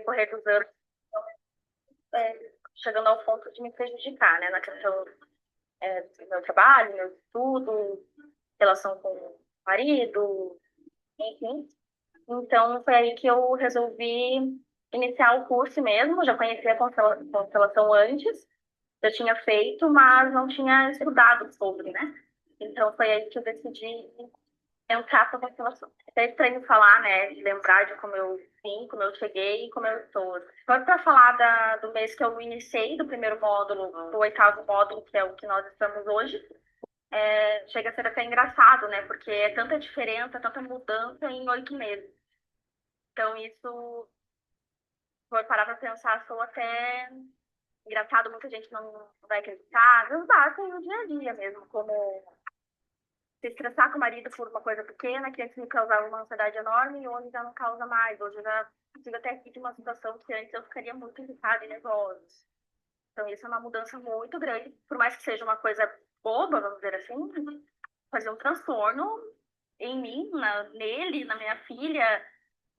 decorrer dos anos, chegando ao ponto de me prejudicar, né, na questão do meu trabalho, meu estudo, relação com o marido, enfim. Então, foi aí que eu resolvi iniciar o curso mesmo. Já conhecia a constelação antes, já tinha feito, mas não tinha estudado sobre, né? Então, foi aí que eu decidi entrar para a constelação. É estranho falar, né? De lembrar de como eu vim, como eu cheguei e como eu estou. Se for para falar do mês que eu iniciei, do primeiro módulo, do oitavo módulo, que é o que nós estamos hoje, chega a ser até engraçado, né? Porque é tanta diferença, tanta mudança em 8 meses. Então, isso, se for parar para pensar, sou até engraçado, muita gente não vai acreditar. Mas basta no dia a dia mesmo, como se estressar com o marido por uma coisa pequena, que antes me causava uma ansiedade enorme e hoje já não causa mais. Hoje eu já consigo até aqui de uma situação que antes eu ficaria muito irritada e nervosa. Então, isso é uma mudança muito grande, por mais que seja uma coisa boba, vamos dizer assim, fazer um transtorno em mim, nele, na minha filha,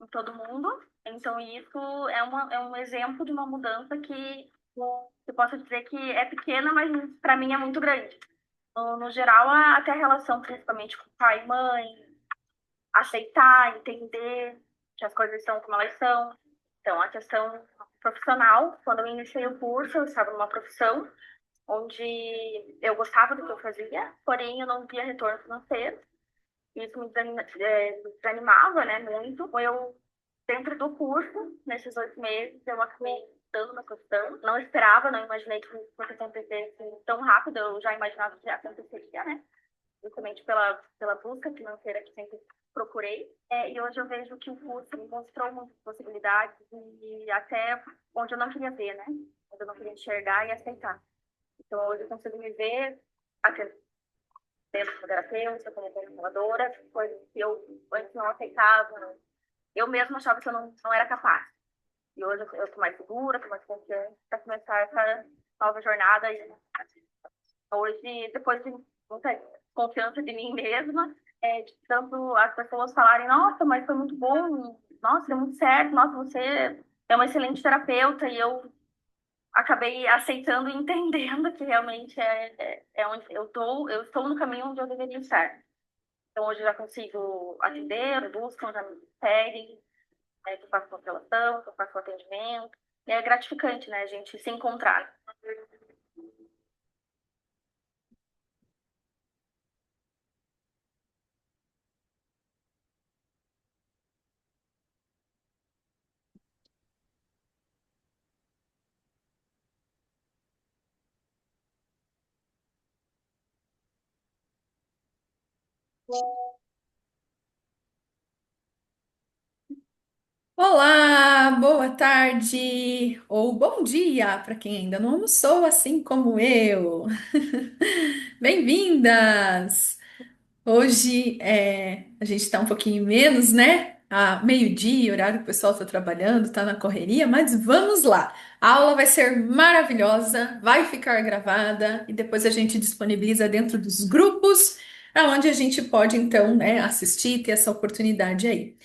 em todo mundo. Então, isso é um exemplo de uma mudança que eu posso dizer que é pequena, mas para mim é muito grande. No geral, até a relação, principalmente com pai e mãe, aceitar, entender que as coisas são como elas são. Então, a questão profissional, quando eu iniciei o curso, eu estava numa profissão onde eu gostava do que eu fazia, porém eu não via retorno financeiro. Isso me desanimava, né, muito. Eu, dentro do curso, nesses 8 meses, eu acabei dando uma questão. Não esperava, não imaginei que fosse acontecer assim, tão rápido. Eu já imaginava que já aconteceria, né? Justamente pela busca financeira que sempre procurei. E hoje eu vejo que o curso me mostrou muitas possibilidades e até onde eu não queria ver, né? Onde eu não queria enxergar e aceitar. Então, hoje eu consigo me ver até dentro como terapeuta, como controladora, coisas que eu antes não aceitava. Eu mesma achava que eu não era capaz. E hoje eu estou mais segura, estou mais confiante para começar essa nova jornada. E hoje, depois de muita confiança de mim mesma, de tanto as pessoas falarem, nossa, mas foi muito bom, nossa, deu muito certo, nossa, você é uma excelente terapeuta, e eu acabei aceitando e entendendo que realmente é onde eu estou no caminho onde eu deveria estar. Então, hoje eu já consigo atender, buscam, já me seguem, que eu faço constelação, que eu faço atendimento. E é gratificante, né, a gente se encontrar. Olá, boa tarde ou bom dia para quem ainda não almoçou, assim como eu. Bem-vindas! Hoje a gente está um pouquinho menos, né? A meio-dia, horário que o pessoal está trabalhando, está na correria, mas vamos lá! A aula vai ser maravilhosa, vai ficar gravada e depois a gente disponibiliza dentro dos grupos, onde a gente pode então, né, assistir e ter essa oportunidade aí.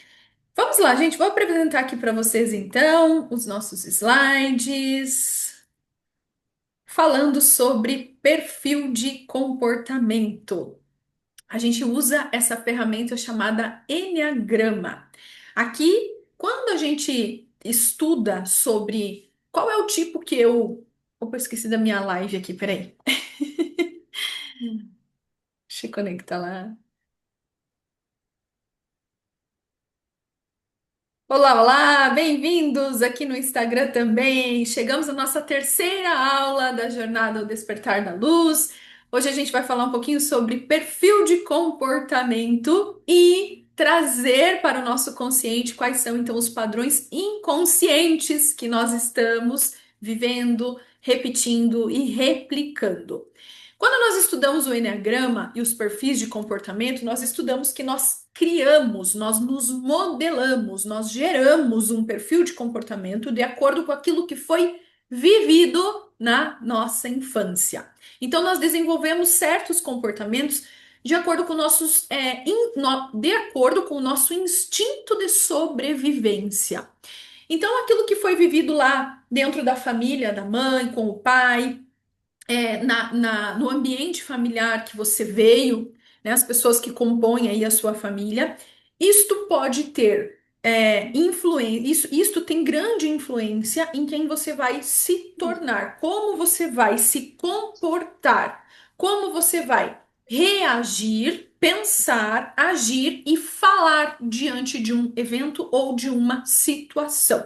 Vamos lá, gente. Vou apresentar aqui para vocês então os nossos slides, falando sobre perfil de comportamento. A gente usa essa ferramenta chamada Enneagrama. Aqui, quando a gente estuda sobre qual é o tipo que eu. Opa, eu esqueci da minha live aqui, peraí. Deixa eu conectar lá. Olá, olá, bem-vindos aqui no Instagram também. Chegamos à nossa terceira aula da Jornada ao Despertar da Luz. Hoje a gente vai falar um pouquinho sobre perfil de comportamento e trazer para o nosso consciente quais são então os padrões inconscientes que nós estamos vivendo, repetindo e replicando. Quando nós estudamos o Enneagrama e os perfis de comportamento, nós estudamos que nós criamos, nós nos modelamos, nós geramos um perfil de comportamento de acordo com aquilo que foi vivido na nossa infância. Então, nós desenvolvemos certos comportamentos de acordo com de acordo com o nosso instinto de sobrevivência. Então, aquilo que foi vivido lá dentro da família, da mãe, com o pai, no ambiente familiar que você veio, né, as pessoas que compõem aí a sua família, isto pode ter influência, isto tem grande influência em quem você vai se tornar, como você vai se comportar, como você vai reagir, pensar, agir e falar diante de um evento ou de uma situação.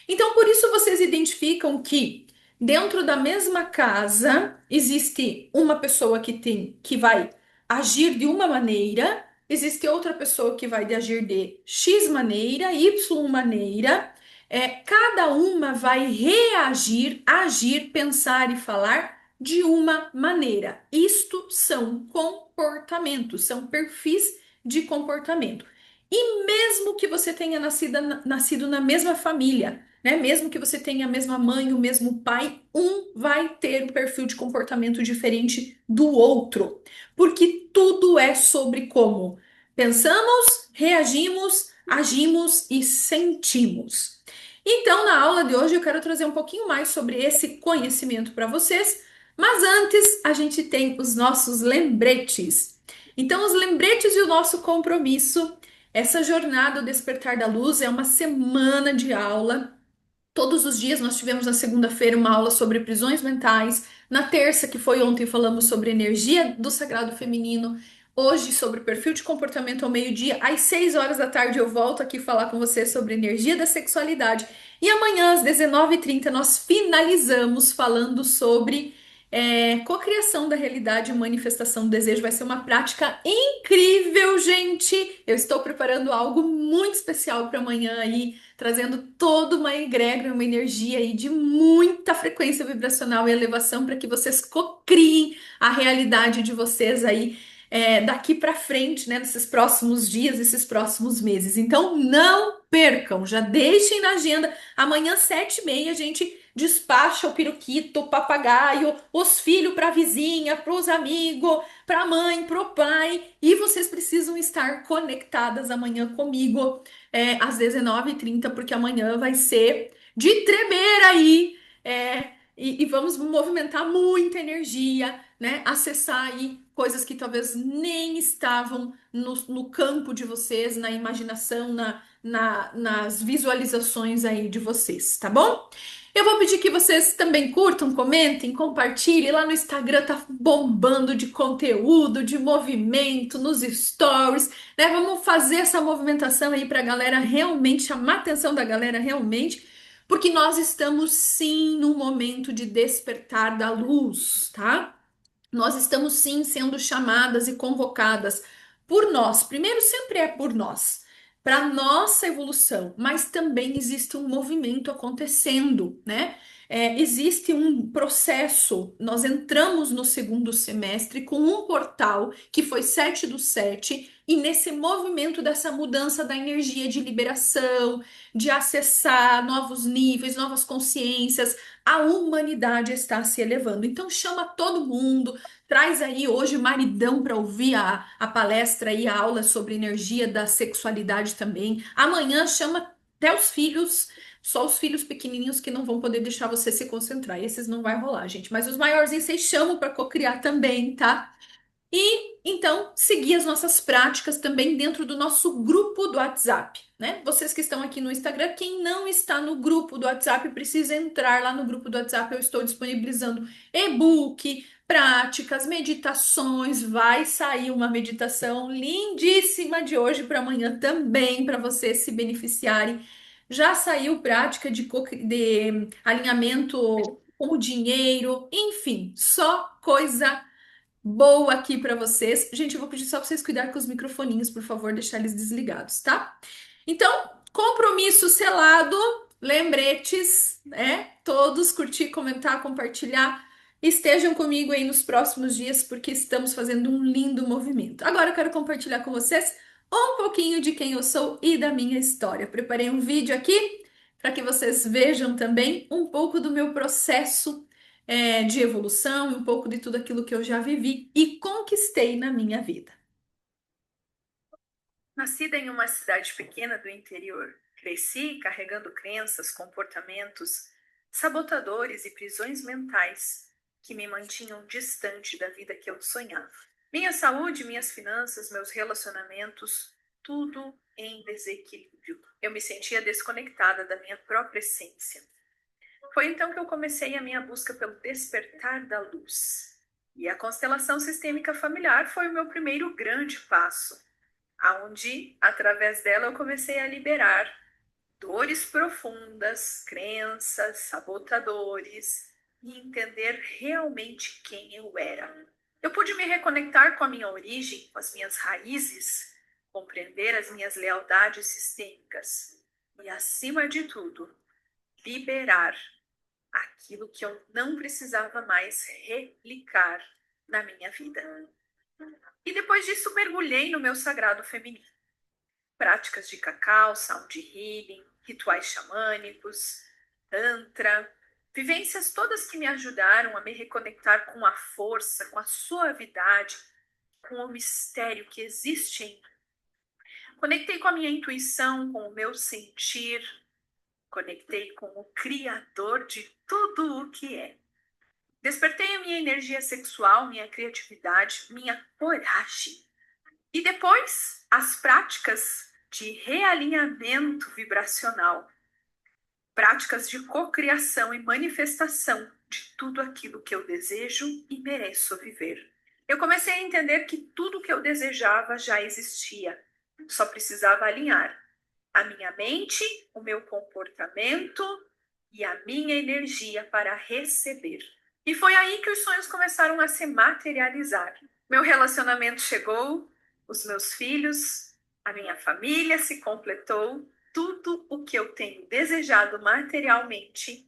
Então, por isso vocês identificam que dentro da mesma casa existe uma pessoa que vai agir de uma maneira, existe outra pessoa que vai agir de X maneira, Y maneira. Cada uma vai reagir, agir, pensar e falar de uma maneira. Isto são comportamentos, são perfis de comportamento. E mesmo que você tenha nascido na mesma família, né? Mesmo que você tenha a mesma mãe, o mesmo pai, um vai ter um perfil de comportamento diferente do outro, porque tudo é sobre como pensamos, reagimos, agimos e sentimos. Então, na aula de hoje, eu quero trazer um pouquinho mais sobre esse conhecimento para vocês, mas antes a gente tem os nossos lembretes. Então, os lembretes e o nosso compromisso. Essa jornada, o Despertar da Luz, é uma semana de aula. Todos os dias nós tivemos na segunda-feira uma aula sobre prisões mentais. Na terça, que foi ontem, falamos sobre energia do sagrado feminino. Hoje, sobre perfil de comportamento ao meio-dia. Às 6 horas da tarde, eu volto aqui falar com você sobre energia da sexualidade. E amanhã, às 19h30, nós finalizamos falando sobre cocriação da realidade e manifestação do desejo. Vai ser uma prática incrível, gente! Eu estou preparando algo muito especial para amanhã aí, trazendo toda uma egrégora, uma energia aí de muita frequência vibracional e elevação para que vocês cocriem a realidade de vocês aí daqui para frente, né, nesses próximos dias, esses próximos meses. Então não percam, já deixem na agenda. Amanhã, 7h30, a gente despacha o periquito, o papagaio, os filhos para a vizinha, para os amigos, para a mãe, para o pai. E vocês precisam estar conectadas amanhã comigo às 19h30, porque amanhã vai ser de tremer aí. E vamos movimentar muita energia, né? Acessar aí coisas que talvez nem estavam no campo de vocês, na imaginação, nas visualizações aí de vocês, tá bom? Eu vou pedir que vocês também curtam, comentem, compartilhem. Lá no Instagram tá bombando de conteúdo, de movimento, nos stories, né? Vamos fazer essa movimentação aí pra galera realmente, chamar a atenção da galera realmente, porque nós estamos sim num momento de despertar da luz, tá? Nós estamos sim sendo chamadas e convocadas por nós. Primeiro, sempre é por nós, para nossa evolução, mas também existe um movimento acontecendo, né? Existe um processo. Nós entramos no segundo semestre com um portal que foi 7/7, e nesse movimento dessa mudança da energia de liberação, de acessar novos níveis, novas consciências, a humanidade está se elevando. Então, chama todo mundo. Traz aí hoje maridão para ouvir a palestra e a aula sobre energia da sexualidade também. Amanhã chama até os filhos, só os filhos pequenininhos que não vão poder deixar você se concentrar. Esses não vai rolar, gente. Mas os maiorzinhos vocês chamam para cocriar também, tá? E então seguir as nossas práticas também dentro do nosso grupo do WhatsApp, né? Vocês que estão aqui no Instagram, quem não está no grupo do WhatsApp precisa entrar lá no grupo do WhatsApp. Eu estou disponibilizando e-book, práticas, meditações. Vai sair uma meditação lindíssima de hoje para amanhã também para vocês se beneficiarem. Já saiu prática de alinhamento com o dinheiro, enfim, só coisa boa aqui para vocês. Gente, eu vou pedir só para vocês cuidar com os microfoninhos, por favor, deixar eles desligados, tá? Então, compromisso selado, lembretes, né? Todos curtir, comentar, compartilhar. Estejam comigo aí nos próximos dias, porque estamos fazendo um lindo movimento. Agora eu quero compartilhar com vocês um pouquinho de quem eu sou e da minha história. Preparei um vídeo aqui para que vocês vejam também um pouco do meu processo de evolução e um pouco de tudo aquilo que eu já vivi e conquistei na minha vida. Nascida em uma cidade pequena do interior, Cresci carregando crenças, comportamentos sabotadores e prisões mentais que me mantinham distante da vida que eu sonhava. Minha saúde, minhas finanças, meus relacionamentos, tudo em desequilíbrio. Eu me sentia desconectada da minha própria essência. Foi então que eu comecei a minha busca pelo despertar da luz. E a constelação sistêmica familiar foi o meu primeiro grande passo, aonde, através dela, eu comecei a liberar dores profundas, crenças, sabotadores e entender realmente quem eu era. Eu pude me reconectar com a minha origem, com as minhas raízes, compreender as minhas lealdades sistêmicas e, acima de tudo, liberar aquilo que eu não precisava mais replicar na minha vida. E depois disso, mergulhei no meu sagrado feminino. Práticas de cacau, sound healing, rituais xamânicos, tantra, vivências todas que me ajudaram a me reconectar com a força, com a suavidade, com o mistério que existe em mim. Conectei com a minha intuição, com o meu sentir, conectei com o Criador de tudo o que é. Despertei a minha energia sexual, minha criatividade, minha coragem. E depois, as práticas de realinhamento vibracional, práticas de cocriação e manifestação de tudo aquilo que eu desejo e mereço viver. Eu comecei a entender que tudo que eu desejava já existia, só precisava alinhar a minha mente, o meu comportamento e a minha energia para receber. E foi aí que os sonhos começaram a se materializar. Meu relacionamento chegou, os meus filhos, a minha família se completou, tudo o que eu tenho desejado materialmente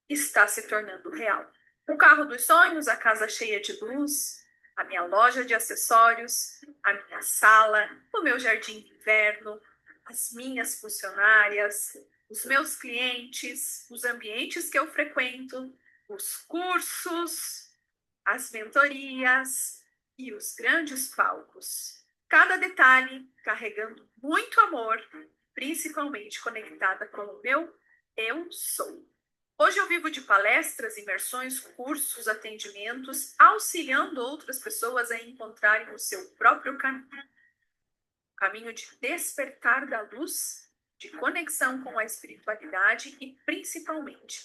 está se tornando real. O carro dos sonhos, a casa cheia de luz, a minha loja de acessórios, a minha sala, o meu jardim de inverno, as minhas funcionárias, os meus clientes, os ambientes que eu frequento, os cursos, as mentorias e os grandes palcos. Cada detalhe carregando muito amor, principalmente conectada com o meu eu sou. Hoje eu vivo de palestras, imersões, cursos, atendimentos, auxiliando outras pessoas a encontrarem o seu próprio caminho. O caminho de despertar da luz, de conexão com a espiritualidade e, principalmente,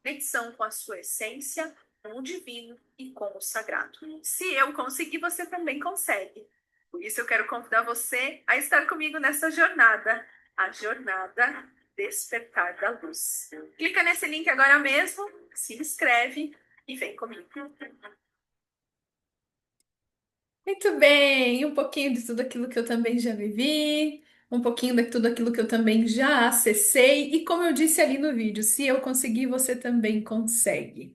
conexão com a sua essência, com o divino e com o sagrado. Se eu conseguir, você também consegue. Por isso eu quero convidar você a estar comigo nessa jornada, a jornada Despertar da Luz. Clica nesse link agora mesmo, se inscreve e vem comigo. Muito bem, um pouquinho de tudo aquilo que eu também já vivi, um pouquinho de tudo aquilo que eu também já acessei, e como eu disse ali no vídeo, se eu conseguir, você também consegue.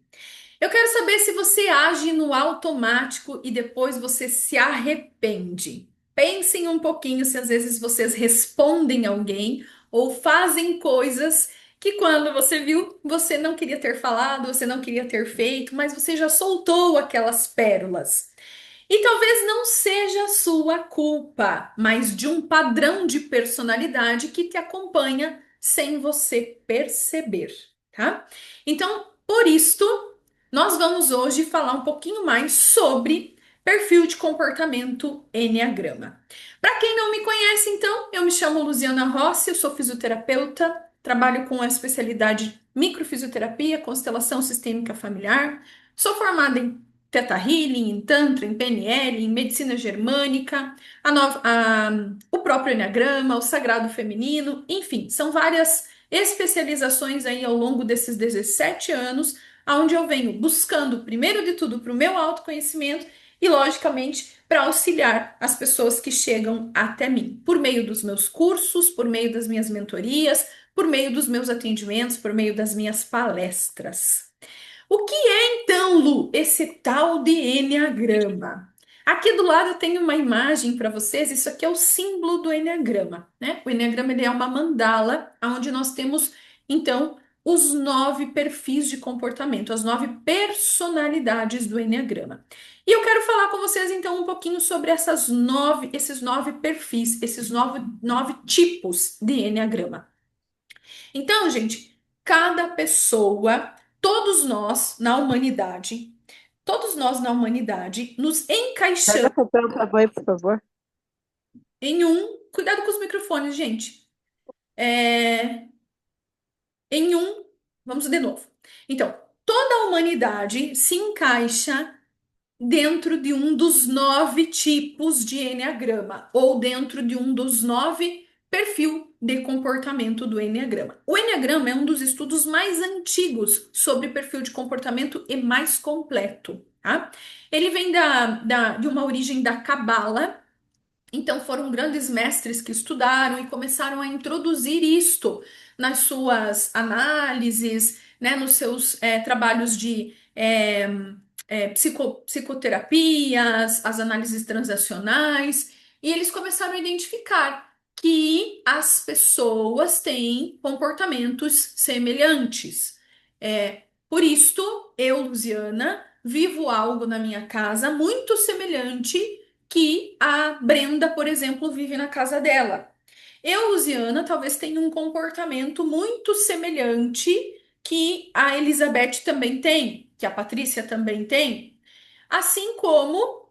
Eu quero saber se você age no automático e depois você se arrepende. Pensem um pouquinho se às vezes vocês respondem alguém ou fazem coisas que quando você viu, você não queria ter falado, você não queria ter feito, mas você já soltou aquelas pérolas. E talvez não seja sua culpa, mas de um padrão de personalidade que te acompanha sem você perceber, tá? Então, por isto, nós vamos hoje falar um pouquinho mais sobre perfil de comportamento Enneagrama. Para quem não me conhece, então, eu me chamo Luziana Rossi, eu sou fisioterapeuta, trabalho com a especialidade microfisioterapia, constelação sistêmica familiar, sou formada em Theta Healing, em Tantra, em PNL, em medicina germânica, o próprio Enneagrama, o sagrado feminino, enfim, são várias especializações aí ao longo desses 17 anos, onde eu venho buscando, primeiro de tudo, para o meu autoconhecimento e, logicamente, para auxiliar as pessoas que chegam até mim, por meio dos meus cursos, por meio das minhas mentorias, por meio dos meus atendimentos, por meio das minhas palestras. O que é então, Lu, esse tal de Enneagrama? Aqui do lado eu tenho uma imagem para vocês, isso aqui é o símbolo do Enneagrama, né? O Enneagrama ele é uma mandala, onde nós temos, então, os 9 perfis de comportamento, as 9 personalidades do Enneagrama. E eu quero falar com vocês, então, um pouquinho sobre esses 9 perfis, esses nove tipos de Enneagrama. Então, gente, cada pessoa, todos nós na humanidade, nos Pega encaixamos papel para banho, por favor. em um. Cuidado com os microfones, gente. É, em um. Vamos de novo. Então, toda a humanidade se encaixa dentro de um dos 9 tipos de enneagrama, ou dentro de um dos 9 perfil de comportamento do enneagrama. O enneagrama é um dos estudos mais antigos sobre perfil de comportamento e mais completo, tá? Ele vem de uma origem da Cabala. Então foram grandes mestres que estudaram e começaram a introduzir isto nas suas análises, né, nos seus trabalhos de psicoterapias, as análises transacionais, e eles começaram a identificar que as pessoas têm comportamentos semelhantes. Por isto, eu, Luciana, vivo algo na minha casa muito semelhante que a Brenda, por exemplo, vive na casa dela. Eu, Luciana, talvez tenha um comportamento muito semelhante que a Elizabeth também tem, que a Patrícia também tem, assim como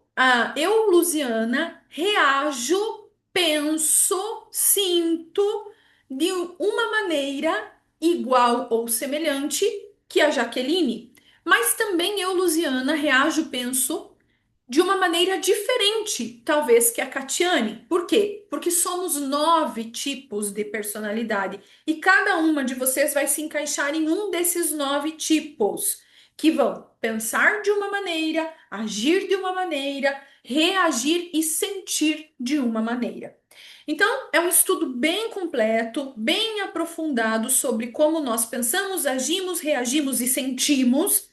eu, Luciana, reajo, penso, sinto de uma maneira igual ou semelhante que a Jaqueline. Mas também eu, Luciana, reajo, penso de uma maneira diferente, talvez, que a Catiane. Por quê? Porque somos 9 tipos de personalidade e cada uma de vocês vai se encaixar em um desses 9 tipos, que vão pensar de uma maneira, agir de uma maneira, reagir e sentir de uma maneira. Então, é um estudo bem completo, bem aprofundado sobre como nós pensamos, agimos, reagimos e sentimos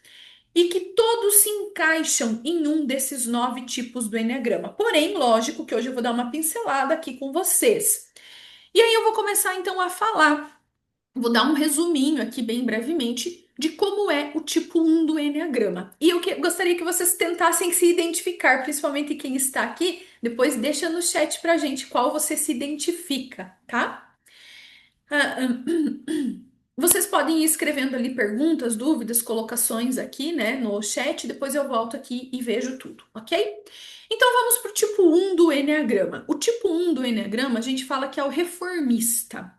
e que todos se encaixam em um desses 9 tipos do Enneagrama. Porém, lógico que hoje eu vou dar uma pincelada aqui com vocês. E aí eu vou começar então a falar, vou dar um resuminho aqui bem brevemente de como é o tipo 1 do Enneagrama. E eu gostaria que vocês tentassem se identificar, principalmente quem está aqui, depois deixa no chat pra gente qual você se identifica, tá? Ah, Vocês podem ir escrevendo ali perguntas, dúvidas, colocações aqui, né, no chat, depois eu volto aqui e vejo tudo, ok? Então vamos para o tipo 1 do Enneagrama. O tipo 1 do Enneagrama, a gente fala que é o reformista.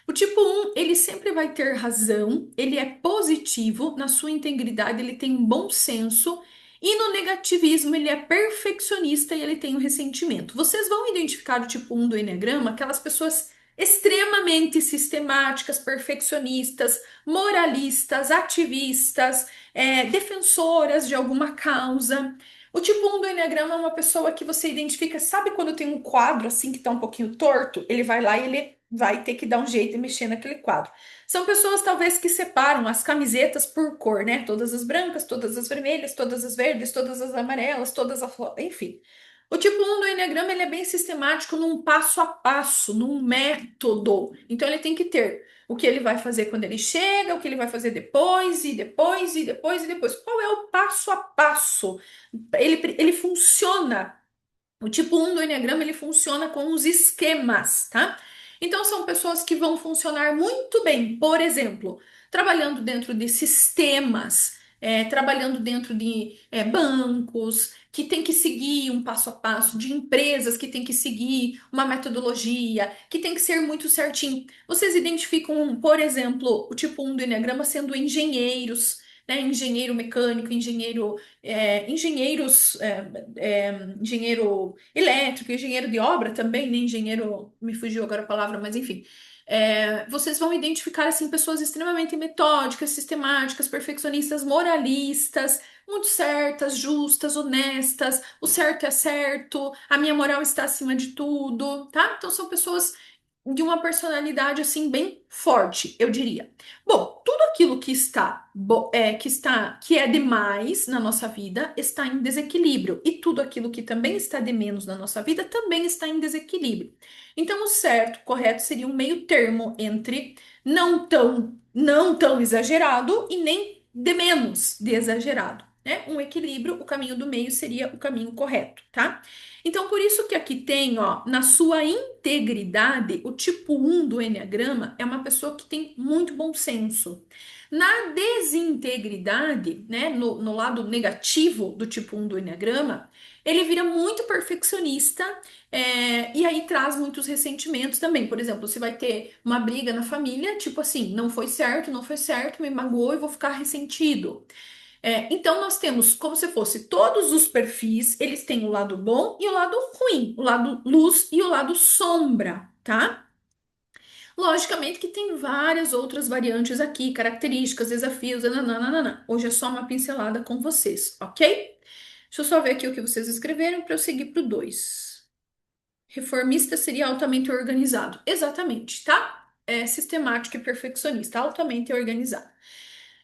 O tipo 1, ele sempre vai ter razão, ele é positivo, na sua integridade ele tem um bom senso, e no negativismo ele é perfeccionista e ele tem o ressentimento. Vocês vão identificar o tipo 1 do Enneagrama, aquelas pessoas extremamente sistemáticas, perfeccionistas, moralistas, ativistas, defensoras de alguma causa. O tipo 1 do Enneagrama é uma pessoa que você identifica, sabe quando tem um quadro assim que tá um pouquinho torto? Ele vai lá e ele vai ter que dar um jeito de mexer naquele quadro. São pessoas talvez que separam as camisetas por cor, né? Todas as brancas, todas as vermelhas, todas as verdes, todas as amarelas, todas as, enfim. O tipo 1 do Enneagrama ele é bem sistemático num passo a passo, num método. Então ele tem que ter o que ele vai fazer quando ele chega, o que ele vai fazer depois, e depois, e depois, e depois. Qual é o passo a passo? Ele funciona. O tipo 1 do Enneagrama ele funciona com os esquemas, tá? Então são pessoas que vão funcionar muito bem, por exemplo, trabalhando dentro de sistemas, trabalhando dentro de bancos, que tem que seguir um passo a passo, de empresas que tem que seguir uma metodologia, que tem que ser muito certinho. Vocês identificam, por exemplo, o tipo 1 do Enneagrama sendo engenheiros, né? Engenheiro mecânico, engenheiro elétrico, engenheiro de obra também, né? Engenheiro, me fugiu agora a palavra, mas enfim. Vocês vão identificar assim pessoas extremamente metódicas, sistemáticas, perfeccionistas, moralistas, muito certas, justas, honestas. O certo é certo, a minha moral está acima de tudo, tá? Então são pessoas de uma personalidade assim bem forte, eu diria. Bom, tudo aquilo que é demais na nossa vida está em desequilíbrio e tudo aquilo que também está de menos na nossa vida também está em desequilíbrio. Então, o certo, correto seria um meio termo entre não tão exagerado e nem de menos de exagerado. né? Um equilíbrio, o caminho do meio seria o caminho correto, tá? Então, por isso que aqui tem, ó, na sua integridade, o tipo um do enneagrama é uma pessoa que tem muito bom senso. Na desintegridade, né, no lado negativo do tipo um do enneagrama, ele vira muito perfeccionista, e aí traz muitos ressentimentos também. Por exemplo, você vai ter uma briga na família, tipo assim, não foi certo, não foi certo, me magoou e vou ficar ressentido. Então, nós temos como se fosse todos os perfis, eles têm o lado bom e o lado ruim, o lado luz e o lado sombra, tá? Logicamente que tem várias outras variantes aqui, características, desafios, nananana. Hoje é só uma pincelada com vocês, ok? Deixa eu só ver aqui o que vocês escreveram para eu seguir pro 2. Reformista seria altamente organizado. Exatamente, tá? É sistemático e perfeccionista, altamente organizado.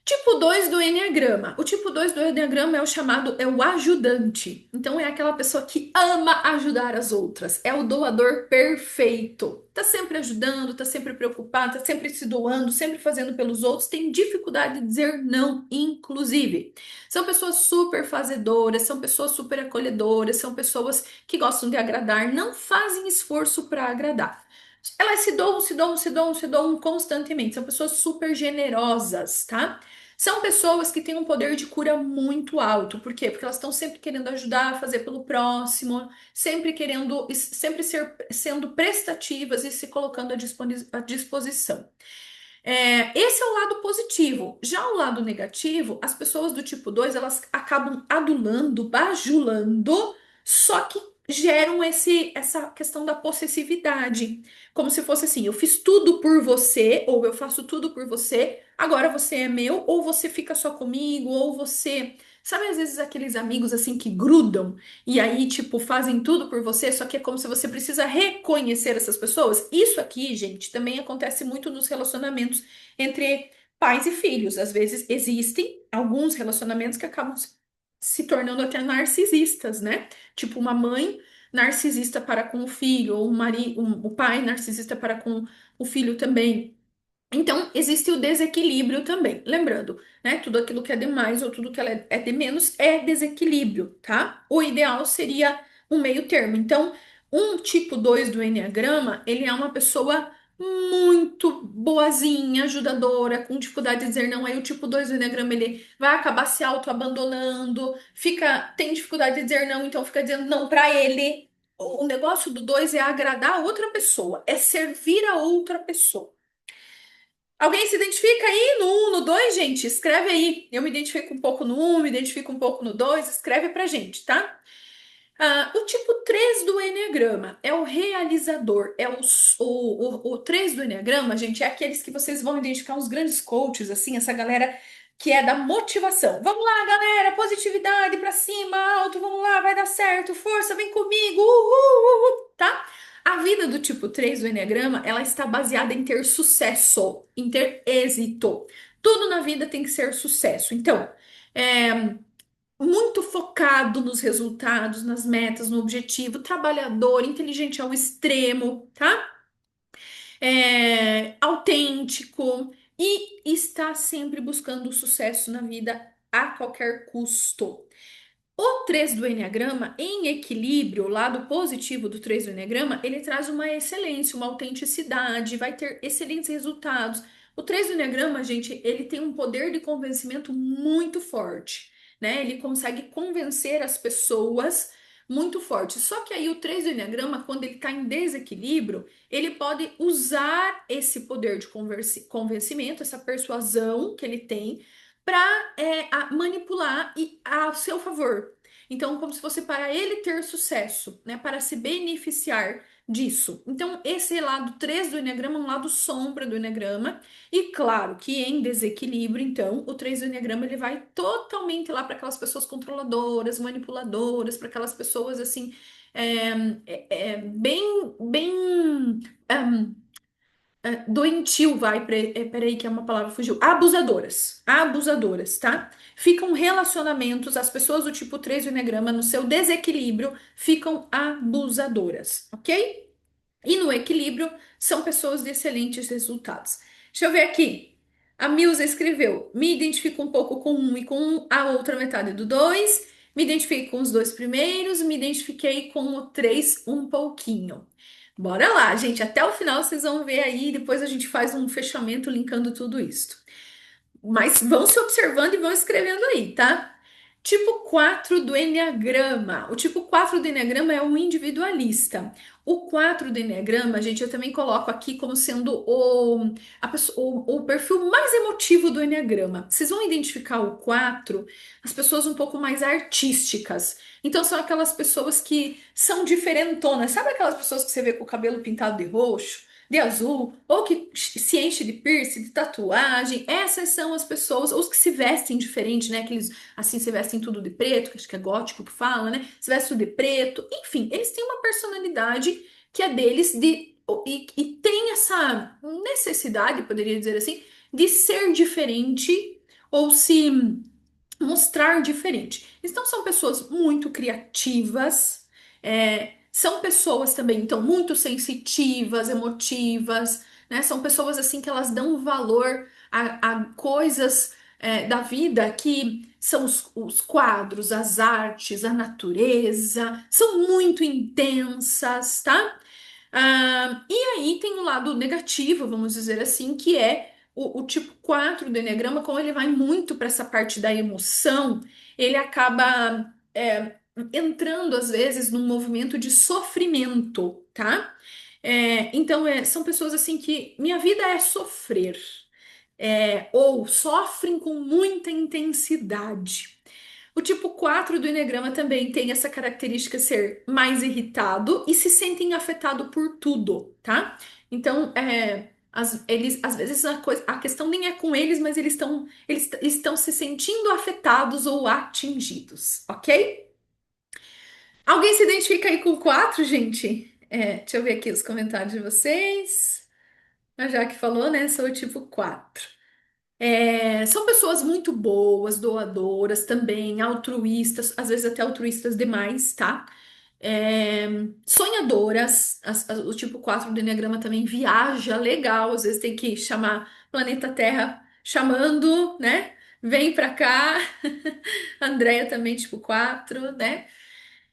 Tipo 2 do Enneagrama. O tipo 2 do Enneagrama é o chamado, é o ajudante. Então é aquela pessoa que ama ajudar as outras. É o doador perfeito. Tá sempre ajudando, tá sempre preocupado, tá sempre se doando, sempre fazendo pelos outros. Tem dificuldade de dizer não, inclusive. São pessoas super fazedoras, são pessoas super acolhedoras, são pessoas que gostam de agradar, não fazem esforço para agradar. Elas se doam, se doam, se doam, se doam constantemente. São pessoas super generosas, tá? São pessoas que têm um poder de cura muito alto. Por quê? Porque elas estão sempre querendo ajudar a fazer pelo próximo, sempre querendo, sempre sendo prestativas e se colocando à disposição. Esse é o lado positivo. Já o lado negativo, as pessoas do tipo 2 elas acabam adulando, bajulando, só que geram essa questão da possessividade. Como se fosse assim, eu fiz tudo por você, ou eu faço tudo por você, agora você é meu, ou você fica só comigo, ou você... Sabe, às vezes aqueles amigos assim que grudam e aí, tipo, fazem tudo por você, só que é como se você precisa reconhecer essas pessoas. Isso aqui, gente, também acontece muito nos relacionamentos entre pais e filhos. Às vezes existem alguns relacionamentos que acabam se tornando até narcisistas, né? Tipo, uma mãe narcisista para com o filho, ou o pai narcisista para com o filho também. Então, existe o desequilíbrio também. Lembrando, né? Tudo aquilo que é de mais ou tudo que é de menos é desequilíbrio, tá? O ideal seria um meio termo. Então, um tipo 2 do enneagrama, ele é uma pessoa muito boazinha, ajudadora, com dificuldade de dizer não. Aí o tipo 2 do enneagrama, ele vai acabar se auto-abandonando, tem dificuldade de dizer não, então fica dizendo não pra ele. O negócio do 2 é agradar a outra pessoa, é servir a outra pessoa. Alguém se identifica aí no 1, no 2, gente? Escreve aí. Eu me identifico um pouco no 1, me identifico um pouco no 2. Escreve pra gente, tá? O tipo 3 do Enneagrama é o realizador. O 3 do Enneagrama, gente, é aqueles que vocês vão identificar os grandes coaches, assim, essa galera que é da motivação. Vamos lá, galera, positividade pra cima, alto, vamos lá, vai dar certo, força, vem comigo, tá? A vida do tipo 3 do Enneagrama, ela está baseada em ter sucesso, em ter êxito. Tudo na vida tem que ser sucesso. Então, é, muito focado nos resultados, nas metas, no objetivo, trabalhador, inteligente ao extremo, tá? Autêntico e está sempre buscando o sucesso na vida a qualquer custo. O 3 do Enneagrama, em equilíbrio, o lado positivo do 3 do Enneagrama, ele traz uma excelência, uma autenticidade, vai ter excelentes resultados. O 3 do Enneagrama, gente, ele tem um poder de convencimento muito forte, né? Ele consegue convencer as pessoas muito forte. Só que aí o 3 do Enneagrama, quando ele está em desequilíbrio, ele pode usar esse poder de convencimento, essa persuasão que ele tem para manipular e a seu favor. Então, como se fosse para ele ter sucesso, né? Para se beneficiar disso. Então, esse lado 3 do Enneagrama é um lado sombra do Enneagrama. E claro que em desequilíbrio, então, o 3 do Enneagrama ele vai totalmente lá para aquelas pessoas controladoras, manipuladoras, para aquelas pessoas assim, bem. Doentio, peraí, que é uma palavra fugiu. Abusadoras. Abusadoras, tá? Ficam relacionamentos, as pessoas do tipo 3 do Eneagrama, no seu desequilíbrio, ficam abusadoras, ok? E no equilíbrio, são pessoas de excelentes resultados. Deixa eu ver aqui. A Milza escreveu: me identifico um pouco com um e com a outra metade do dois. Me identifiquei com os dois primeiros, me identifiquei com o três um pouquinho. Bora lá, gente. Até o final vocês vão ver aí. Depois a gente faz um fechamento linkando tudo isso. Mas vão se observando e vão escrevendo aí, tá? Tipo 4 do Enneagrama. O tipo 4 do Enneagrama é o individualista. O 4 do Enneagrama, gente, eu também coloco aqui como sendo o perfil mais emotivo do Enneagrama. Vocês vão identificar o 4, as pessoas um pouco mais artísticas. Então, são aquelas pessoas que são diferentonas. Sabe aquelas pessoas que você vê com o cabelo pintado de roxo? De azul, ou que se enche de piercing, de tatuagem. Essas são as pessoas, ou os que se vestem diferente, né? Aqueles assim, se vestem tudo de preto, que acho que é gótico que fala, né? Se vestem tudo de preto. Enfim, eles têm uma personalidade que é deles e tem essa necessidade, poderia dizer assim, de ser diferente ou se mostrar diferente. Então, são pessoas muito criativas, são pessoas também, então, muito sensitivas, emotivas, né? São pessoas, assim, que elas dão valor a coisas, da vida que são os quadros, as artes, a natureza, são muito intensas, tá? E aí tem o lado negativo, vamos dizer assim, que é o tipo 4 do Enneagrama, como ele vai muito para essa parte da emoção, ele acaba entrando, às vezes, num movimento de sofrimento, tá? Então, são pessoas assim que minha vida é sofrer, ou sofrem com muita intensidade. O tipo 4 do Eneagrama também tem essa característica de ser mais irritado e se sentem afetado por tudo, tá? Então, eles, às vezes a questão nem é com eles, mas eles estão se sentindo afetados ou atingidos, ok? Alguém se identifica aí com o 4, gente? Deixa eu ver aqui os comentários de vocês. A Jaque falou, né? Sou o tipo 4. São pessoas muito boas, doadoras também, altruístas, às vezes até altruístas demais, tá? É, sonhadoras, o tipo 4 do Enneagrama também viaja legal, às vezes tem que chamar planeta Terra chamando, né? Vem pra cá. Andréia também, tipo 4, né?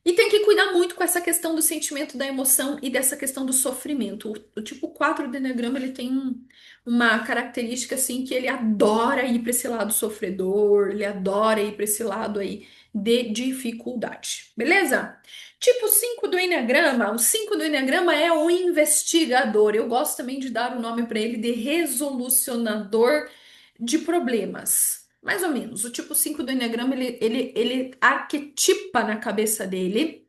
E tem que cuidar muito com essa questão do sentimento, da emoção e dessa questão do sofrimento. O tipo 4 do Eneagrama, ele tem uma característica assim que ele adora ir para esse lado sofredor, ele adora ir para esse lado aí de dificuldade. Beleza? Tipo 5 do Eneagrama, o 5 do Eneagrama é o investigador. Eu gosto também de dar o nome para ele de resolucionador de problemas. Mais ou menos. O tipo 5 do Eneagrama, ele arquetipa na cabeça dele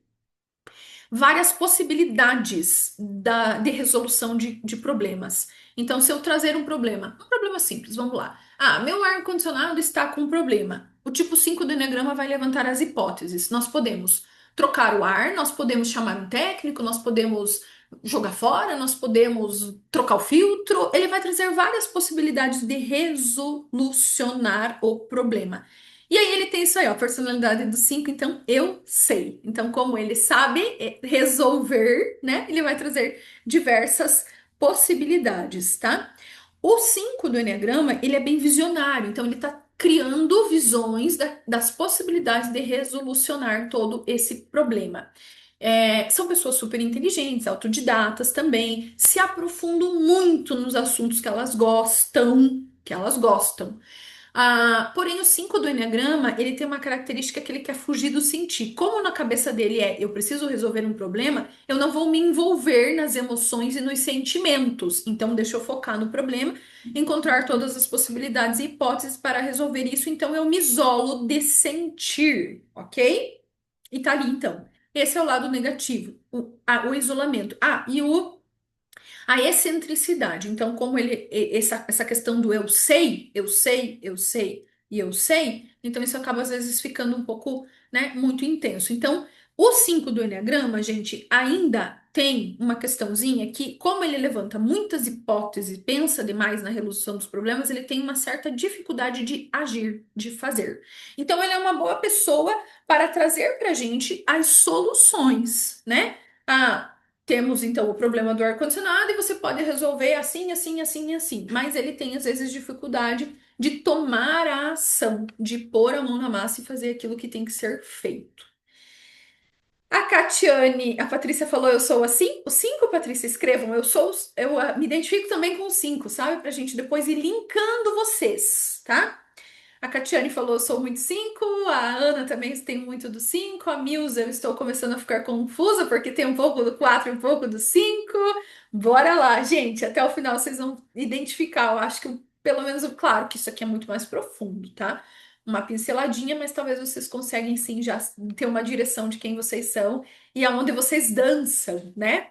várias possibilidades de resolução de problemas. Então, se eu trazer um problema simples, vamos lá. Meu ar-condicionado está com um problema. O tipo 5 do Eneagrama vai levantar as hipóteses. Nós podemos trocar o ar, nós podemos chamar um técnico, nós podemos jogar fora, nós podemos trocar o filtro. Ele vai trazer várias possibilidades de resolucionar o problema. E aí ele tem isso aí, ó, a personalidade do 5, então eu sei. Então, como ele sabe resolver, né? Ele vai trazer diversas possibilidades, tá? O 5 do Enneagrama, ele é bem visionário, então ele tá criando visões das possibilidades de resolucionar todo esse problema. São pessoas super inteligentes, autodidatas também, se aprofundam muito nos assuntos que elas gostam. Porém, o 5 do Enneagrama, ele tem uma característica que ele quer fugir do sentir. Como na cabeça dele eu preciso resolver um problema, eu não vou me envolver nas emoções e nos sentimentos. Então, deixa eu focar no problema, encontrar todas as possibilidades e hipóteses para resolver isso. Então, eu me isolo de sentir, ok? E tá ali, então. Esse é o lado negativo, o isolamento. A excentricidade. Então, como essa questão do eu sei, eu sei, eu sei e eu sei, então isso acaba às vezes ficando um pouco, né, muito intenso. Então, o 5 do Eneagrama, gente, ainda tem uma questãozinha que, como ele levanta muitas hipóteses, pensa demais na resolução dos problemas, ele tem uma certa dificuldade de agir, de fazer. Então, ele é uma boa pessoa para trazer para a gente as soluções, né? Ah, temos então o problema do ar-condicionado e você pode resolver assim, assim, assim e assim. Mas ele tem às vezes dificuldade de tomar a ação, de pôr a mão na massa e fazer aquilo que tem que ser feito. A Catiane, a Patrícia falou, eu sou assim. Os cinco, Patrícia, escrevam, me identifico também com os cinco, sabe? Pra gente depois ir linkando vocês, tá? A Catiane falou, eu sou muito cinco. A Ana também tem muito do cinco. A Milza, eu estou começando a ficar confusa porque tem um pouco do quatro e um pouco do cinco. Bora lá, gente. Até o final vocês vão identificar. Eu acho que, pelo menos, claro que isso aqui é muito mais profundo, tá? Uma pinceladinha, mas talvez vocês conseguem sim já ter uma direção de quem vocês são e aonde vocês dançam, né?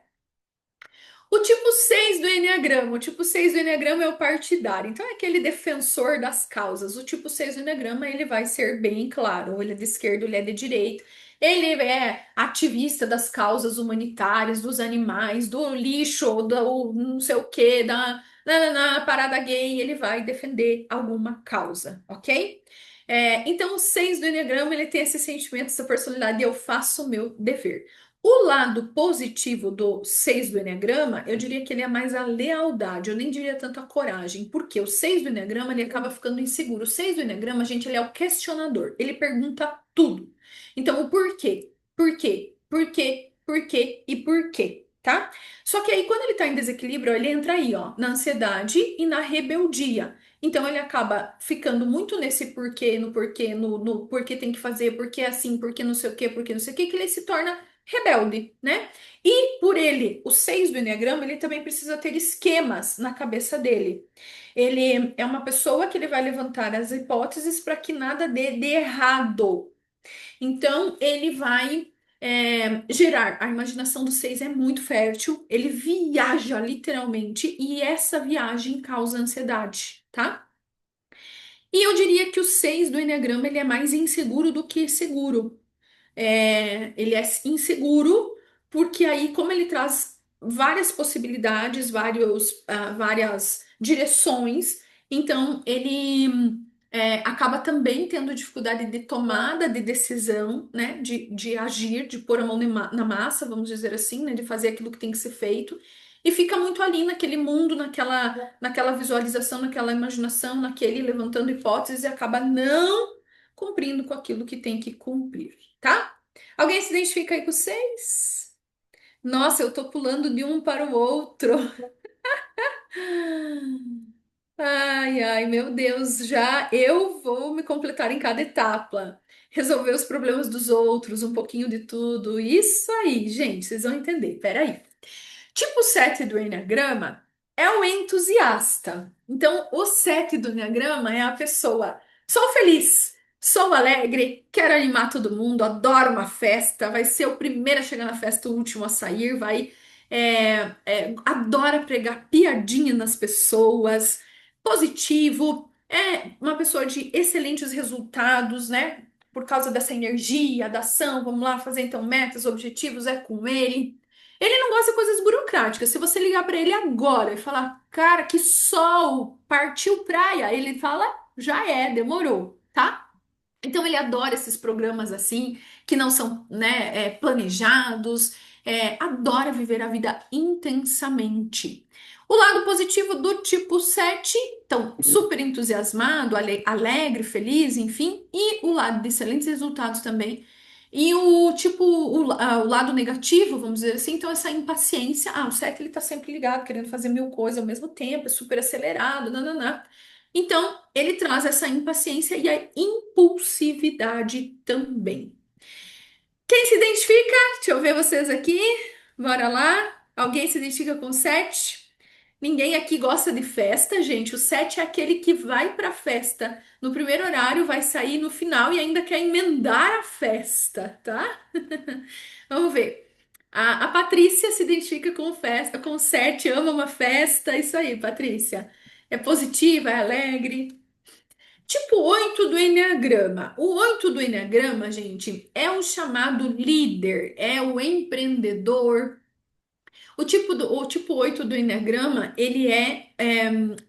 O tipo 6 do Eneagrama. O tipo 6 do Eneagrama é o partidário. Então, é aquele defensor das causas. O tipo 6 do Eneagrama, ele vai ser bem claro. Ou ele é de esquerda, ou ele é de direita. Ele é ativista das causas humanitárias, dos animais, do lixo, do não sei o quê, da parada gay. Ele vai defender alguma causa, ok? Então, o 6 do Eneagrama, ele tem esse sentimento, essa personalidade, eu faço o meu dever. O lado positivo do 6 do Eneagrama, eu diria que ele é mais a lealdade, eu nem diria tanto a coragem, porque o 6 do Eneagrama, ele acaba ficando inseguro. O 6 do Eneagrama, gente, ele é o questionador, ele pergunta tudo. Então, o porquê, porquê, porquê, porquê e porquê, tá? Só que aí, quando ele tá em desequilíbrio, ele entra aí, ó, na ansiedade e na rebeldia. Então, ele acaba ficando muito nesse porquê, no porquê tem que fazer, porquê assim, porquê não sei o quê, porquê não sei o quê, que ele se torna rebelde, né? E por ele, o 6 do Enneagrama, ele também precisa ter esquemas na cabeça dele. Ele é uma pessoa que ele vai levantar as hipóteses para que nada dê errado. Então, ele vai gerar. A imaginação do 6 é muito fértil, ele viaja literalmente e essa viagem causa ansiedade, tá? E eu diria que o 6 do Enneagrama ele é mais inseguro do que seguro. Ele é inseguro, porque aí, como ele traz várias possibilidades, várias direções, então ele acaba também tendo dificuldade de tomada de decisão, né? De agir, de pôr a mão na massa, vamos dizer assim, né? De fazer aquilo que tem que ser feito. E fica muito ali naquele mundo, naquela visualização, naquela imaginação, naquele levantando hipóteses e acaba não cumprindo com aquilo que tem que cumprir, tá? Alguém se identifica aí com seis? Nossa, eu tô pulando de um para o outro. Ai, ai, meu Deus, já eu vou me completar em cada etapa. Resolver os problemas dos outros, um pouquinho de tudo. Isso aí, gente, vocês vão entender. Peraí. Tipo 7 do Enneagrama é o entusiasta. Então, o 7 do Enneagrama é a pessoa. Sou feliz, sou alegre, quero animar todo mundo, adoro uma festa, vai ser o primeiro a chegar na festa, o último a sair, adora pregar piadinha nas pessoas, positivo, é uma pessoa de excelentes resultados, né? Por causa dessa energia, da ação, vamos lá fazer então metas, objetivos, é com ele. Ele não gosta de coisas burocráticas. Se você ligar para ele agora e falar, cara, que sol, partiu praia, ele fala, já é, demorou, tá? Então ele adora esses programas assim, que não são, né, planejados, adora viver a vida intensamente. O lado positivo do tipo 7, então, super entusiasmado, alegre, feliz, enfim, e o lado de excelentes resultados também. E o lado negativo, vamos dizer assim, então essa impaciência. O 7 ele tá sempre ligado, querendo fazer mil coisas ao mesmo tempo, é super acelerado, nananã. Então, ele traz essa impaciência e a impulsividade também. Quem se identifica? Deixa eu ver vocês aqui. Bora lá. Alguém se identifica com 7? Ninguém aqui gosta de festa, gente. O 7 é aquele que vai pra festa no primeiro horário, vai sair no final e ainda quer emendar a festa, tá? Vamos ver. A Patrícia se identifica com festa, com 7, ama uma festa. Isso aí, Patrícia. É positiva, é alegre. Tipo 8 do Enneagrama. O 8 do Enneagrama, gente, é o chamado líder, é o empreendedor. O tipo 8 do Enneagrama, ele é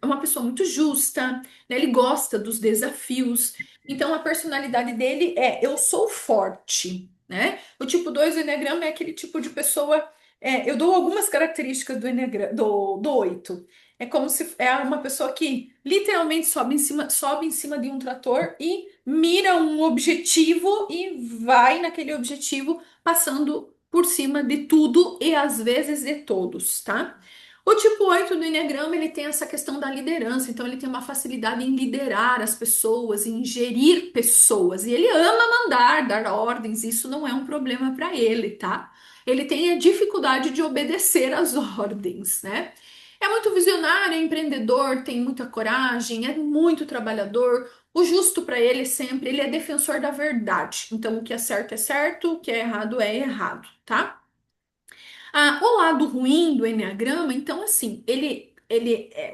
uma pessoa muito justa, né? Ele gosta dos desafios. Então, a personalidade dele é eu sou forte, né? O tipo 2 do Enneagrama é aquele tipo de pessoa. eu dou algumas características do Eneagrama, do 8. É como se é uma pessoa que literalmente sobe em cima de um trator e mira um objetivo e vai naquele objetivo, passando por cima de tudo e às vezes de todos, tá? O tipo 8 do Eneagrama, ele tem essa questão da liderança, então ele tem uma facilidade em liderar as pessoas, em gerir pessoas, e ele ama mandar, dar ordens, isso não é um problema para ele, tá? Ele tem a dificuldade de obedecer às ordens, né? É muito visionário, é empreendedor, tem muita coragem, é muito trabalhador. O justo para ele sempre, ele é defensor da verdade. Então, o que é certo, o que é errado, tá? O lado ruim do enneagrama, então, assim,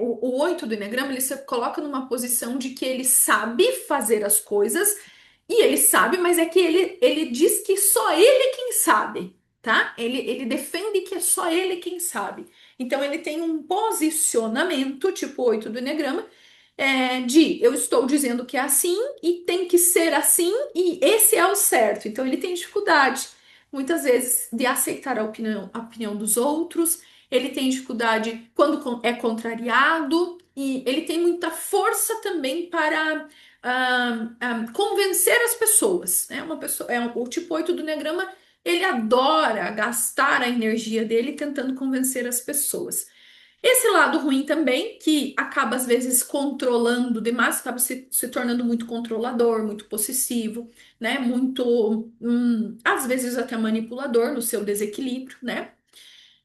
o 8 do enneagrama, ele se coloca numa posição de que ele sabe fazer as coisas e ele sabe, mas é que ele diz que só ele quem sabe, tá? Ele defende que é só ele quem sabe. Então, ele tem um posicionamento, tipo 8 do enneagrama, de eu estou dizendo que é assim e tem que ser assim e esse é o certo. Então, ele tem dificuldade muitas vezes de aceitar a opinião dos outros, ele tem dificuldade quando é contrariado e ele tem muita força também para convencer as pessoas. Né? Uma pessoa, o tipo 8 do Enneagrama, ele adora gastar a energia dele tentando convencer as pessoas. Esse lado ruim também, que acaba às vezes controlando demais, acaba se tornando muito controlador, muito possessivo, né? Muito, às vezes até manipulador no seu desequilíbrio, né?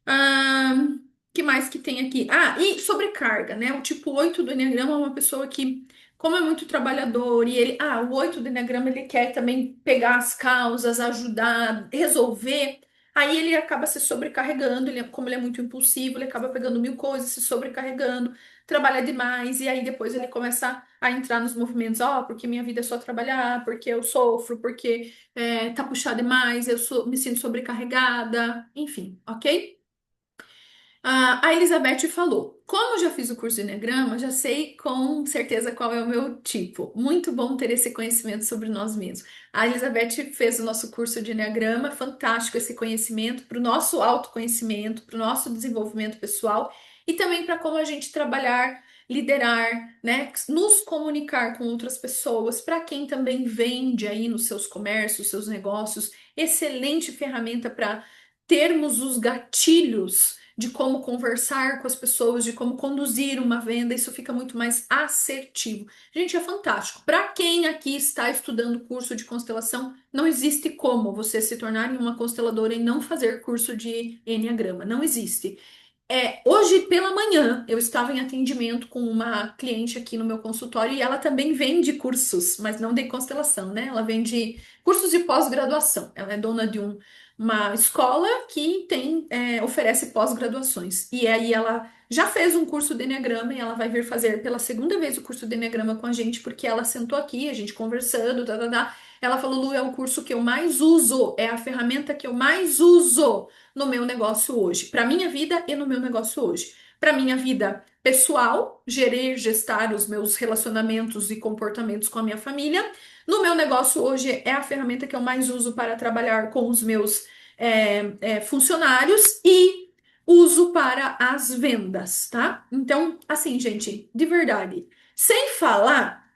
Ah, que mais que tem aqui? E sobrecarga, né? O tipo 8 do Enneagrama é uma pessoa que, como é muito trabalhador, e o 8 do Enneagrama ele quer também pegar as causas, ajudar, resolver. Aí ele acaba se sobrecarregando, como ele é muito impulsivo, ele acaba pegando mil coisas, se sobrecarregando, trabalha demais, e aí depois ele começa a entrar nos movimentos, porque minha vida é só trabalhar, porque eu sofro, porque tá puxado demais, me sinto sobrecarregada, enfim, ok? A Elizabeth falou: Como eu já fiz o curso de Enneagrama, já sei com certeza qual é o meu tipo. Muito bom ter esse conhecimento sobre nós mesmos. A Elizabeth fez o nosso curso de Enneagrama, fantástico esse conhecimento para o nosso autoconhecimento, para o nosso desenvolvimento pessoal e também para como a gente trabalhar, liderar, né, nos comunicar com outras pessoas, para quem também vende aí nos seus comércios, seus negócios, excelente ferramenta para termos os gatilhos de como conversar com as pessoas, de como conduzir uma venda, isso fica muito mais assertivo. Gente, é fantástico. Para quem aqui está estudando curso de constelação, não existe como você se tornar uma consteladora e não fazer curso de Enneagrama. Não existe. Hoje pela manhã eu estava em atendimento com uma cliente aqui no meu consultório e ela também vende cursos, mas não de constelação, né? Ela vende cursos de pós-graduação. Ela é dona de uma escola que oferece pós-graduações. E aí ela já fez um curso de Enneagrama e ela vai vir fazer pela segunda vez o curso de Enneagrama com a gente, porque ela sentou aqui, a gente conversando, tá, tá, tá. Ela falou: Lu, é o curso que eu mais uso, é a ferramenta que eu mais uso no meu negócio hoje, para minha vida e no meu negócio hoje. Para minha vida pessoal, gerir, gestar os meus relacionamentos e comportamentos com a minha família. No meu negócio hoje é a ferramenta que eu mais uso para trabalhar com os meus funcionários e uso para as vendas, tá? Então, assim, gente, de verdade, sem falar.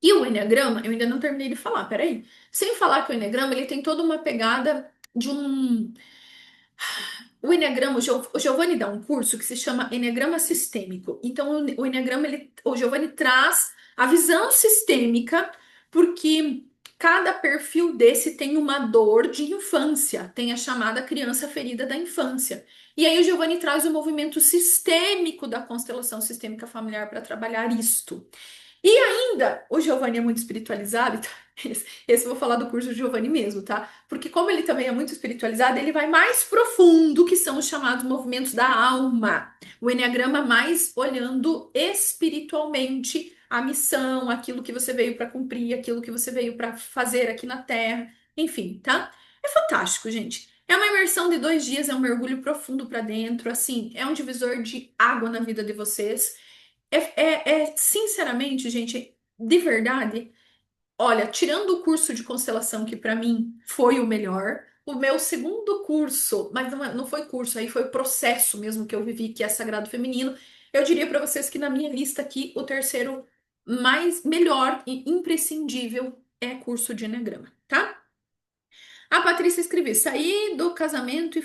E o Enneagrama, eu ainda não terminei de falar, peraí. Sem falar que o Enneagrama, ele tem toda uma pegada de um o Enneagrama, o Giovanni dá um curso que se chama Enneagrama Sistêmico. Então, o Enneagrama, o Giovanni traz a visão sistêmica, porque cada perfil desse tem uma dor de infância, tem a chamada criança ferida da infância. E aí o Giovanni traz o movimento sistêmico da constelação sistêmica familiar para trabalhar isto. E ainda, o Giovanni é muito espiritualizado, então, esse eu vou falar do curso do Giovanni mesmo, tá? Porque como ele também é muito espiritualizado, ele vai mais profundo, que são os chamados movimentos da alma. O enneagrama mais olhando espiritualmente a missão, aquilo que você veio para cumprir, aquilo que você veio para fazer aqui na Terra, enfim, tá? É fantástico, gente. É uma imersão de 2 dias, é um mergulho profundo para dentro, assim, é um divisor de água na vida de vocês. Sinceramente, gente, de verdade, olha, tirando o curso de constelação, que para mim foi o melhor, o meu segundo curso, mas não foi curso, aí foi o processo mesmo que eu vivi, que é Sagrado Feminino. Eu diria para vocês que na minha lista aqui, o terceiro mais melhor e imprescindível é curso de Eneagrama, tá? A Patrícia escreveu: sai do casamento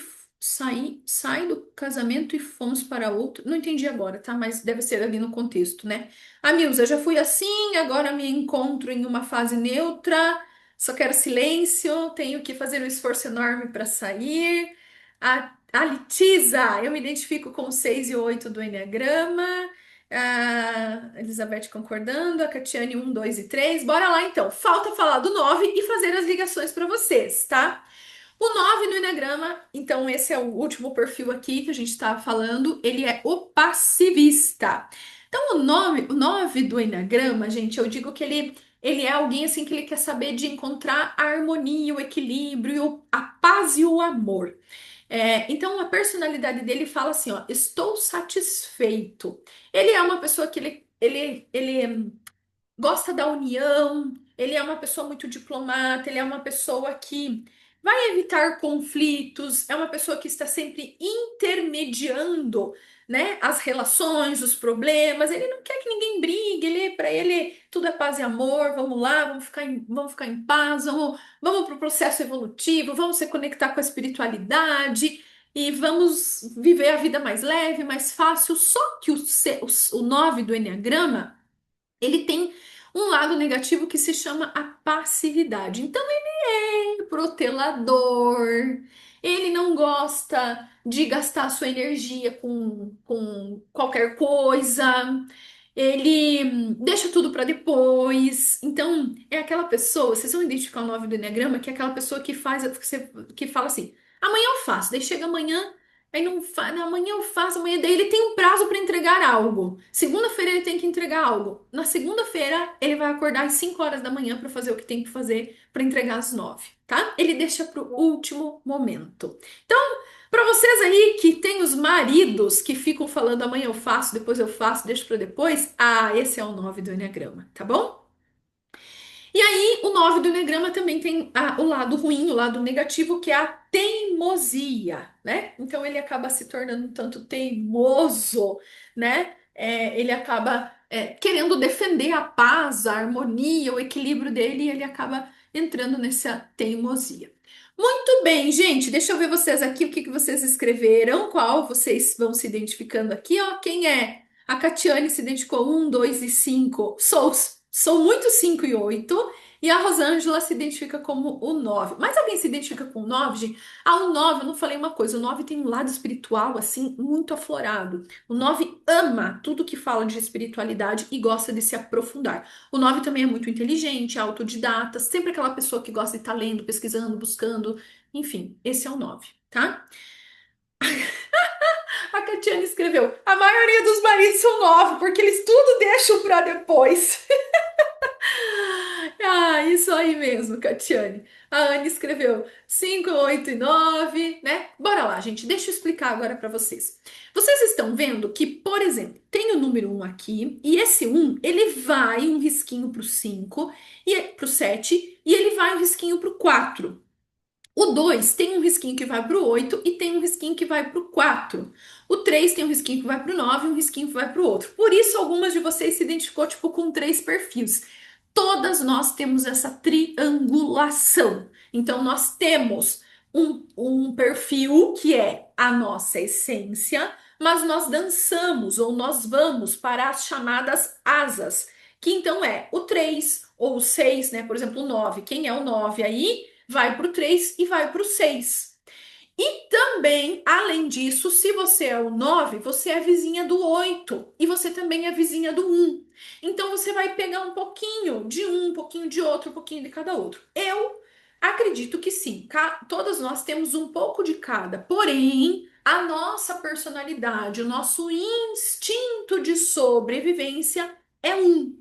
e fomos para outro. Não entendi agora, tá? Mas deve ser ali no contexto, né? A Milza, já fui assim, agora me encontro em uma fase neutra, só quero silêncio, tenho que fazer um esforço enorme para sair. A Litiza, eu me identifico com o 6 e o 8 do Enneagrama. A Elizabeth concordando, a Catiane 1, 2 e 3. Bora lá então. Falta falar do 9 e fazer as ligações para vocês, tá? O 9 no Eneagrama, então esse é o último perfil aqui que a gente está falando, ele é o passivista. Então o 9 do Eneagrama, gente, eu digo que ele é alguém assim que ele quer saber de encontrar a harmonia, o equilíbrio, a paz e o amor. Então, a personalidade dele fala assim, ó, estou satisfeito. Ele é uma pessoa que ele gosta da união, ele é uma pessoa muito diplomata, ele é uma pessoa que vai evitar conflitos, é uma pessoa que está sempre intermediando, né, as relações, os problemas. Ele não quer que ninguém brigue, para ele tudo é paz e amor. Vamos lá, vamos ficar em paz, vamos para o processo evolutivo, vamos se conectar com a espiritualidade. E vamos viver a vida mais leve, mais fácil. Só que o 9 do Enneagrama, ele tem um lado negativo que se chama a passividade. Então, ele é protelador, ele não gosta de gastar sua energia com qualquer coisa, ele deixa tudo para depois. Então, é aquela pessoa, vocês vão identificar o 9 do Enneagrama, que é aquela pessoa que faz, que fala assim: amanhã eu faço, daí chega amanhã. Aí não faz, amanhã eu faço, amanhã daí ele tem um prazo para entregar algo. Segunda-feira ele tem que entregar algo. Na segunda-feira ele vai acordar às 5 horas da manhã para fazer o que tem que fazer para entregar às 9, tá? Ele deixa para o último momento. Então, para vocês aí que tem os maridos que ficam falando amanhã eu faço, deixo para depois, esse é o 9 do Enneagrama, tá bom? E aí, o 9 do Eneagrama também tem o lado ruim, o lado negativo, que é a teimosia, né? Então, ele acaba se tornando um tanto teimoso, né? Ele acaba querendo defender a paz, a harmonia, o equilíbrio dele, e ele acaba entrando nessa teimosia. Muito bem, gente, deixa eu ver vocês aqui, o que que vocês escreveram, qual vocês vão se identificando aqui, ó. Quem é? A Catiane se identificou 1, 2 e 5. Sou muito 5 e 8. E a Rosângela se identifica como o 9. Mas alguém se identifica com o 9, gente? O 9, eu não falei uma coisa. O 9 tem um lado espiritual, assim, muito aflorado. O 9 ama tudo que fala de espiritualidade e gosta de se aprofundar. O 9 também é muito inteligente, autodidata, sempre aquela pessoa que gosta de estar lendo, pesquisando, buscando. Enfim, esse é o 9, tá? A Catiane escreveu: a maioria dos maridos são 9, porque eles tudo deixam pra depois. Isso aí mesmo, Catiane. A Anne escreveu 5, 8 e 9, né? Bora lá, gente. Deixa eu explicar agora para vocês. Vocês estão vendo que, por exemplo, tem o número 1 aqui, e esse 1, ele vai um risquinho pro 5 e pro 7, e ele vai um risquinho pro 4. O 2 tem um risquinho que vai para o 8 e tem um risquinho que vai para o 4. O 3 tem um risquinho que vai para o 9 e um risquinho que vai para o outro. Por isso, algumas de vocês se identificou tipo com três perfis. Todas nós temos essa triangulação. Então, nós temos um perfil que é a nossa essência, mas nós dançamos ou nós vamos para as chamadas asas, que então é o 3 ou o 6, né? Por exemplo, o 9. Quem é o 9 aí? Vai para o 3 e vai para o 6. E também, além disso, se você é o 9, você é vizinha do 8 e você também é vizinha do 1. Então você vai pegar um pouquinho de um pouquinho de outro, um pouquinho de cada outro. Eu acredito que sim, todas nós temos um pouco de cada, porém, a nossa personalidade, o nosso instinto de sobrevivência é um,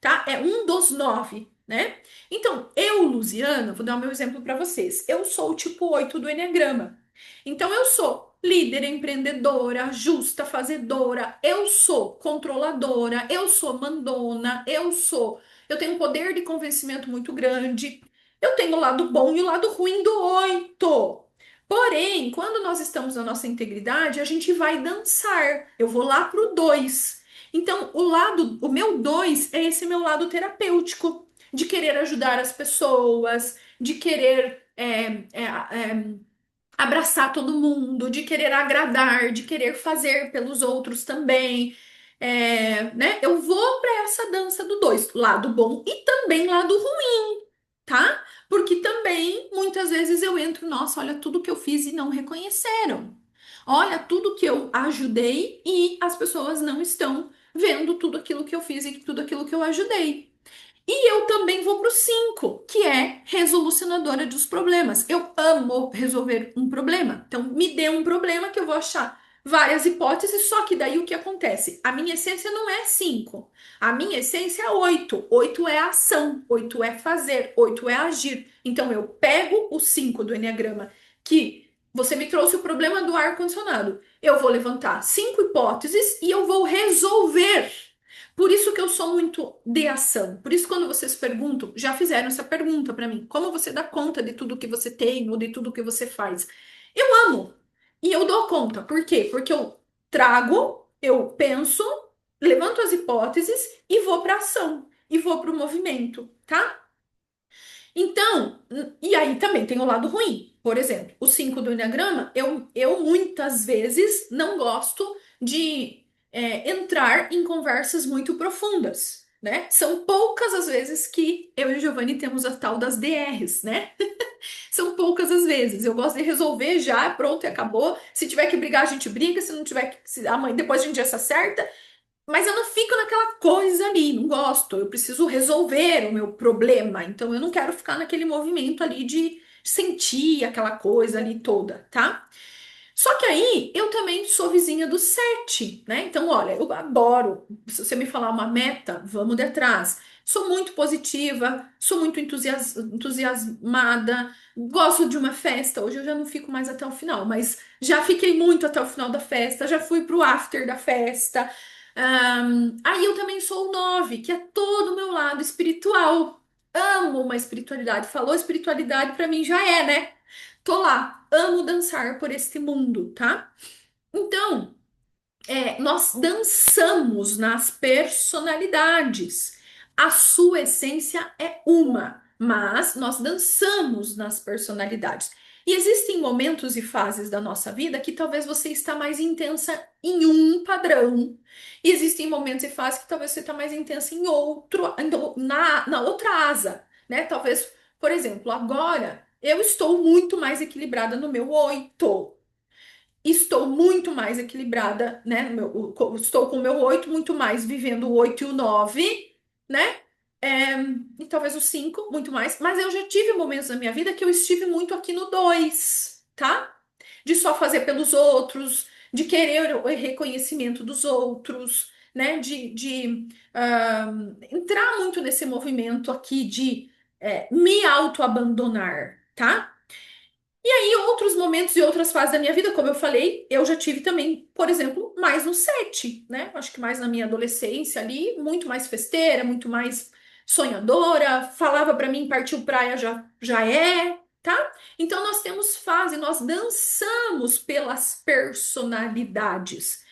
tá? É um dos 9, né? Então, eu, Luziana, vou dar o meu exemplo para vocês. Eu sou o tipo 8 do Enneagrama. Então, eu sou líder, empreendedora, justa, fazedora, eu sou controladora, eu sou mandona, eu tenho um poder de convencimento muito grande. Eu tenho o lado bom e o lado ruim do 8. Porém, quando nós estamos na nossa integridade, a gente vai dançar. Eu vou lá pro 2. Então, o meu 2 é esse meu lado terapêutico, de querer ajudar as pessoas, de querer abraçar todo mundo, de querer agradar, de querer fazer pelos outros também. Né? Eu vou para essa dança do 2, lado bom e também lado ruim, tá? Porque também muitas vezes eu entro, nossa, olha tudo que eu fiz e não reconheceram. Olha tudo que eu ajudei e as pessoas não estão vendo tudo aquilo que eu fiz e tudo aquilo que eu ajudei. E eu também vou para o 5, que é resolucionadora dos problemas. Eu amo resolver um problema. Então, me dê um problema que eu vou achar várias hipóteses, só que daí o que acontece? A minha essência não é 5. A minha essência é 8. 8 é ação, 8 é fazer, 8 é agir. Então, eu pego o 5 do Enneagrama, que você me trouxe o problema do ar-condicionado. Eu vou levantar 5 hipóteses e eu vou resolver. Por isso que eu sou muito de ação. Por isso, quando vocês perguntam, já fizeram essa pergunta para mim: como você dá conta de tudo que você tem ou de tudo que você faz? Eu amo e eu dou conta. Por quê? Porque eu trago, eu penso, levanto as hipóteses e vou para ação e vou para o movimento, tá? Então, e aí também tem o lado ruim. Por exemplo, o 5 do Enneagrama, eu muitas vezes não gosto de entrar em conversas muito profundas, né? São poucas as vezes que eu e o Giovanni temos a tal das DRs, né? São poucas as vezes. Eu gosto de resolver já, pronto, e acabou. Se tiver que brigar, a gente briga. Se não tiver que. Depois a gente já se acerta. Mas eu não fico naquela coisa ali, não gosto. Eu preciso resolver o meu problema. Então eu não quero ficar naquele movimento ali de sentir aquela coisa ali toda, tá? Só que aí eu também sou vizinha do 7, né? Então, olha, eu adoro. Se você me falar uma meta, vamos de atrás. Sou muito positiva, sou muito entusiasmada, gosto de uma festa. Hoje eu já não fico mais até o final, mas já fiquei muito até o final da festa, já fui pro after da festa. Aí eu também sou o 9, que é todo o meu lado espiritual. Amo uma espiritualidade. Falou espiritualidade, pra mim já é, né? Tô lá, amo dançar por este mundo, tá? Então, nós dançamos nas personalidades. A sua essência é uma, mas nós dançamos nas personalidades. E existem momentos e fases da nossa vida que talvez você está mais intensa em um padrão. E existem momentos e fases que talvez você está mais intensa em outro, na outra asa, né? Talvez, por exemplo, agora eu estou muito mais equilibrada no meu 8. Estou muito mais equilibrada, né? Estou com o meu 8 muito mais vivendo o 8 e o 9, né? E talvez o 5 muito mais. Mas eu já tive momentos na minha vida que eu estive muito aqui no 2, tá? De só fazer pelos outros, de querer o reconhecimento dos outros, né? Entrar muito nesse movimento aqui de me auto-abandonar, tá? E outros momentos e outras fases da minha vida, como eu falei, eu já tive também, por exemplo, mais no 7, né? Acho que mais na minha adolescência ali, muito mais festeira, muito mais sonhadora, falava pra mim, partiu praia já é, tá? Então nós temos fase, nós dançamos pelas personalidades.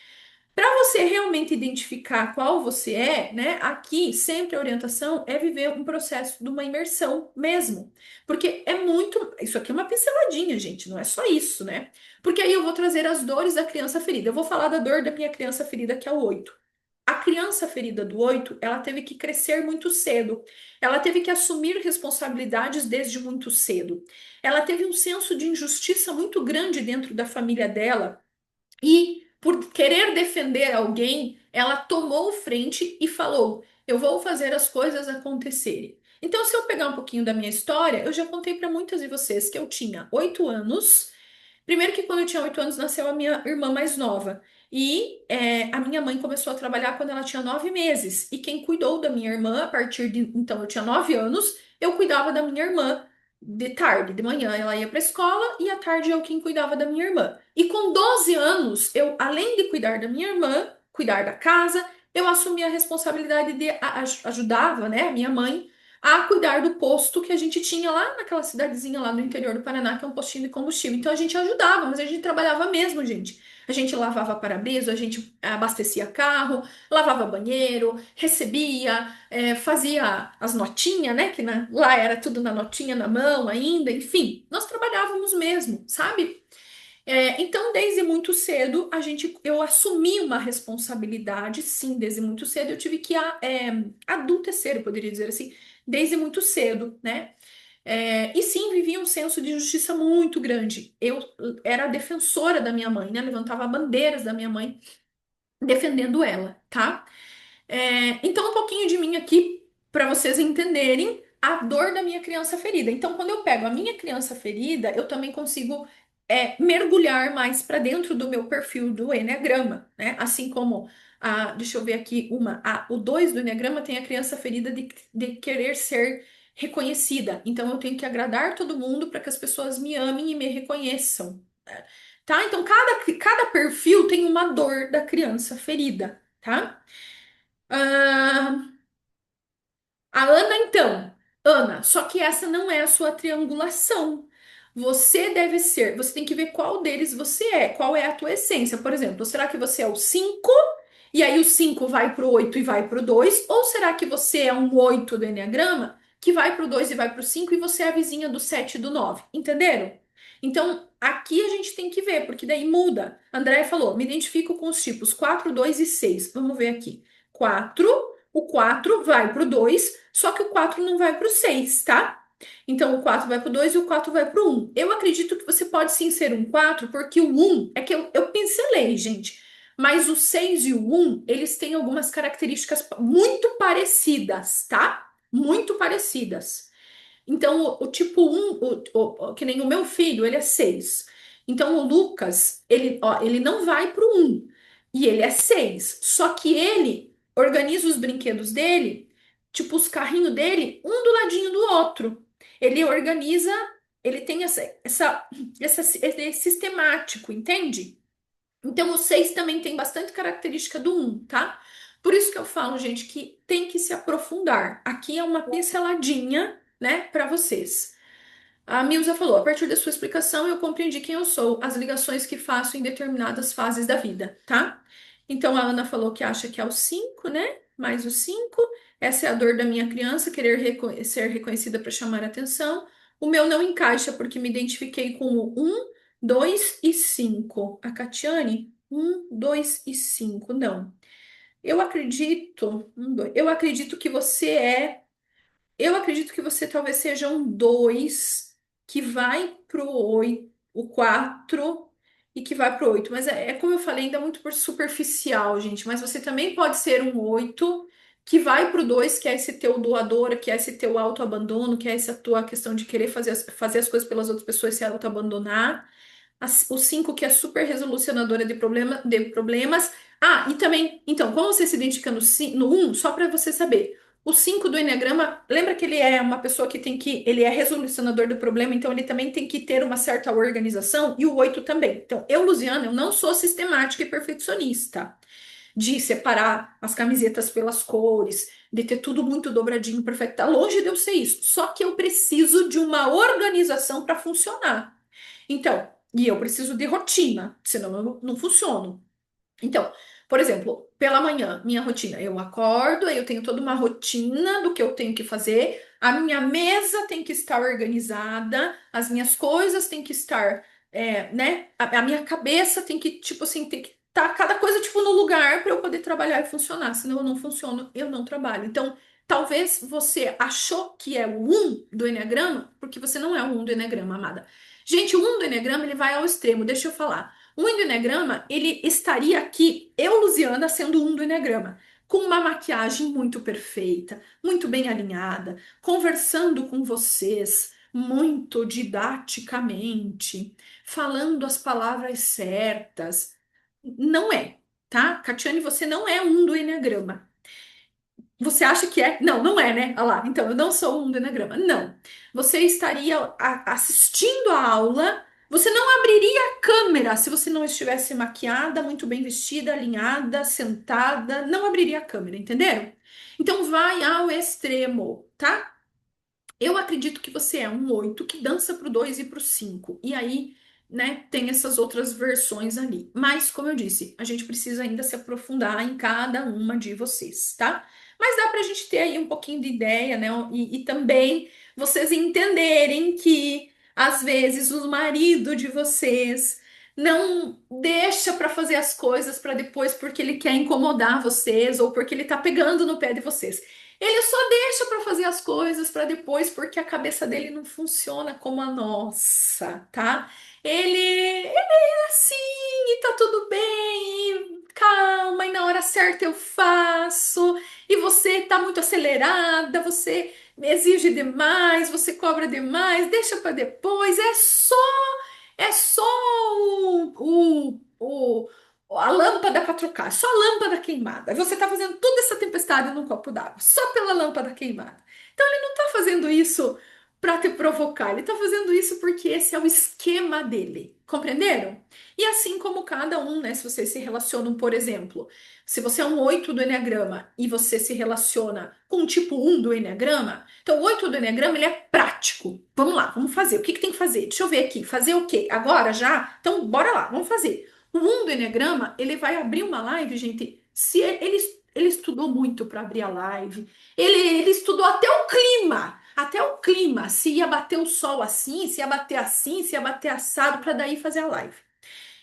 Para você realmente identificar qual você é, né? Aqui sempre a orientação é viver um processo de uma imersão mesmo. Porque é muito. Isso aqui é uma pinceladinha, gente, não é só isso, né? Porque aí eu vou trazer as dores da criança ferida. Eu vou falar da dor da minha criança ferida, que é o 8. A criança ferida do 8, ela teve que crescer muito cedo. Ela teve que assumir responsabilidades desde muito cedo. Ela teve um senso de injustiça muito grande dentro da família dela e por querer defender alguém, ela tomou frente e falou: eu vou fazer as coisas acontecerem. Então, se eu pegar um pouquinho da minha história, eu já contei para muitas de vocês que eu tinha 8 anos. Primeiro que quando eu tinha 8 anos nasceu a minha irmã mais nova. E a minha mãe começou a trabalhar quando ela tinha 9 meses. E quem cuidou da minha irmã, a partir de. Então, eu tinha 9 anos, eu cuidava da minha irmã de tarde. De manhã ela ia para a escola e à tarde eu quem cuidava da minha irmã. E com 12 anos, eu, além de cuidar da minha irmã, cuidar da casa, eu assumi a responsabilidade de ajudava, né, a minha mãe. a cuidar do posto que a gente tinha lá naquela cidadezinha lá no interior do Paraná, que é um postinho de combustível. Então a gente ajudava, mas a gente trabalhava mesmo, gente. A gente lavava para-brisa, a gente abastecia carro, lavava banheiro, recebia, fazia as notinhas, né? Que lá era tudo na notinha na mão ainda, enfim, nós trabalhávamos mesmo, sabe? Então, desde muito cedo, eu assumi uma responsabilidade, sim, desde muito cedo, eu tive que adultecer, eu poderia dizer assim, desde muito cedo, né? E sim, vivia um senso de justiça muito grande. Eu era a defensora da minha mãe, né? Levantava bandeiras da minha mãe, defendendo ela, tá? Então, um pouquinho de mim aqui para vocês entenderem a dor da minha criança ferida. Então, quando eu pego a minha criança ferida, eu também consigo mergulhar mais para dentro do meu perfil do Enneagrama, né? Assim como deixa eu ver aqui o 2 do Enneagrama tem a criança ferida de querer ser reconhecida. Então, eu tenho que agradar todo mundo para que as pessoas me amem e me reconheçam, né? Tá? Então, cada perfil tem uma dor da criança ferida, tá? Ah, a Ana, então. Ana, só que essa não é a sua triangulação. Você tem que ver qual deles você é, qual é a tua essência. Por exemplo, será que você é o 5 e aí o 5 vai pro 8 e vai pro 2? Ou será que você é um 8 do Enneagrama que vai pro 2 e vai pro 5 e você é a vizinha do 7 e do 9? Entenderam? Então, aqui a gente tem que ver, porque daí muda. André falou, me identifico com os tipos 4, 2 e 6. Vamos ver aqui. 4, o 4 vai pro 2, só que o 4 não vai pro 6, tá? Então o 4 vai pro 2 e o 4 vai pro 1. Eu acredito que você pode sim ser um 4, porque o 1 é que eu pincelei, gente. Mas o 6 e o 1, eles têm algumas características muito parecidas, tá? Muito parecidas. Então, o tipo 1, que nem o meu filho, ele é 6. Então, o Lucas, ele não vai pro 1. E ele é 6. Só que ele organiza os brinquedos dele, tipo os carrinhos dele, um do ladinho do outro. Ele organiza, ele tem ele é sistemático, entende? Então, o 6 também tem bastante característica do 1, tá? Por isso que eu falo, gente, que tem que se aprofundar. Aqui é uma pinceladinha, né, para vocês. A Milza falou: a partir da sua explicação, eu compreendi quem eu sou, as ligações que faço em determinadas fases da vida, tá? Então a Ana falou que acha que é o 5, né? Mais o 5. Essa é a dor da minha criança, querer ser reconhecida para chamar atenção. O meu não encaixa porque me identifiquei com o 1, 2 e 5. A Catiane, 1, 2 e 5. Não. Eu acredito que você é. Eu acredito que você talvez seja um 2 que vai pro 8, o 4 e que vai pro 8. Mas é como eu falei, ainda é muito superficial, gente. Mas você também pode ser um 8 que vai pro 2, que é esse teu doador, que é esse teu autoabandono, que é essa tua questão de querer fazer as coisas pelas outras pessoas e se autoabandonar. O 5 que é super resolucionadora de problemas. E também, então, como você se identifica no 1, só para você saber. O 5 do Eneagrama, lembra que ele é uma pessoa que ele é resolucionador do problema, então ele também tem que ter uma certa organização, e o 8 também. Então, Luciana, eu não sou sistemática e perfeccionista, de separar as camisetas pelas cores, de ter tudo muito dobradinho, perfeito. Tá longe de eu ser isso. Só que eu preciso de uma organização para funcionar. Então, e eu preciso de rotina, senão eu não funciono. Então, por exemplo, pela manhã, minha rotina, eu acordo, aí eu tenho toda uma rotina do que eu tenho que fazer, a minha mesa tem que estar organizada, as minhas coisas têm que estar, né? A minha cabeça tem que, tipo assim, tem que estar cada coisa, tipo, no lugar para eu poder trabalhar e funcionar, senão eu não funciono, eu não trabalho. Então, talvez você achou que é o um do Eneagrama, porque você não é o um do Eneagrama, amada. Gente, o um do Eneagrama, ele vai ao extremo, deixa eu falar. O enneagrama, ele estaria aqui, eu, Luciana, sendo um do enneagrama, com uma maquiagem muito perfeita, muito bem alinhada, conversando com vocês muito didaticamente, falando as palavras certas. Não é, tá? Catiane, você não é um do enneagrama. Você acha que é? Não, não é, né? Olha lá, então eu não sou um do Eneagrama. Não. Você estaria assistindo a aula, você não abriria a câmera se você não estivesse maquiada, muito bem vestida, alinhada, sentada, não abriria a câmera, entenderam? Então vai ao extremo, tá? Eu acredito que você é um 8 que dança pro 2 e pro 5. E aí, né, tem essas outras versões ali. Mas, como eu disse, a gente precisa ainda se aprofundar em cada uma de vocês, tá? Mas dá pra gente ter aí um pouquinho de ideia, né? E também vocês entenderem que, às vezes, o marido de vocês não deixa pra fazer as coisas pra depois porque ele quer incomodar vocês ou porque ele tá pegando no pé de vocês. Ele só deixa para fazer as coisas para depois, porque a cabeça dele não funciona como a nossa, tá? Ele é assim e tá tudo bem, e calma, e na hora certa eu faço, e você tá muito acelerada, você exige demais, você cobra demais, deixa para depois, é só a lâmpada para trocar, só a lâmpada queimada. Você está fazendo toda essa tempestade num copo d'água, só pela lâmpada queimada. Então ele não está fazendo isso para te provocar, ele está fazendo isso porque esse é o esquema dele. Compreenderam? E assim como cada um, né? Se vocês se relacionam, por exemplo, se você é um 8 do Enneagrama e você se relaciona com o tipo 1 do Enneagrama, então o 8 do Enneagrama ele é prático. Vamos lá, vamos fazer. O que que tem que fazer? Deixa eu ver aqui. Fazer o quê? Agora já? Então bora lá, vamos fazer. O 1 do Enneagrama, ele vai abrir uma live, gente. Se ele estudou muito para abrir a live, ele estudou até o clima, se ia bater o sol assim, se ia bater assim, se ia bater assado, para daí fazer a live.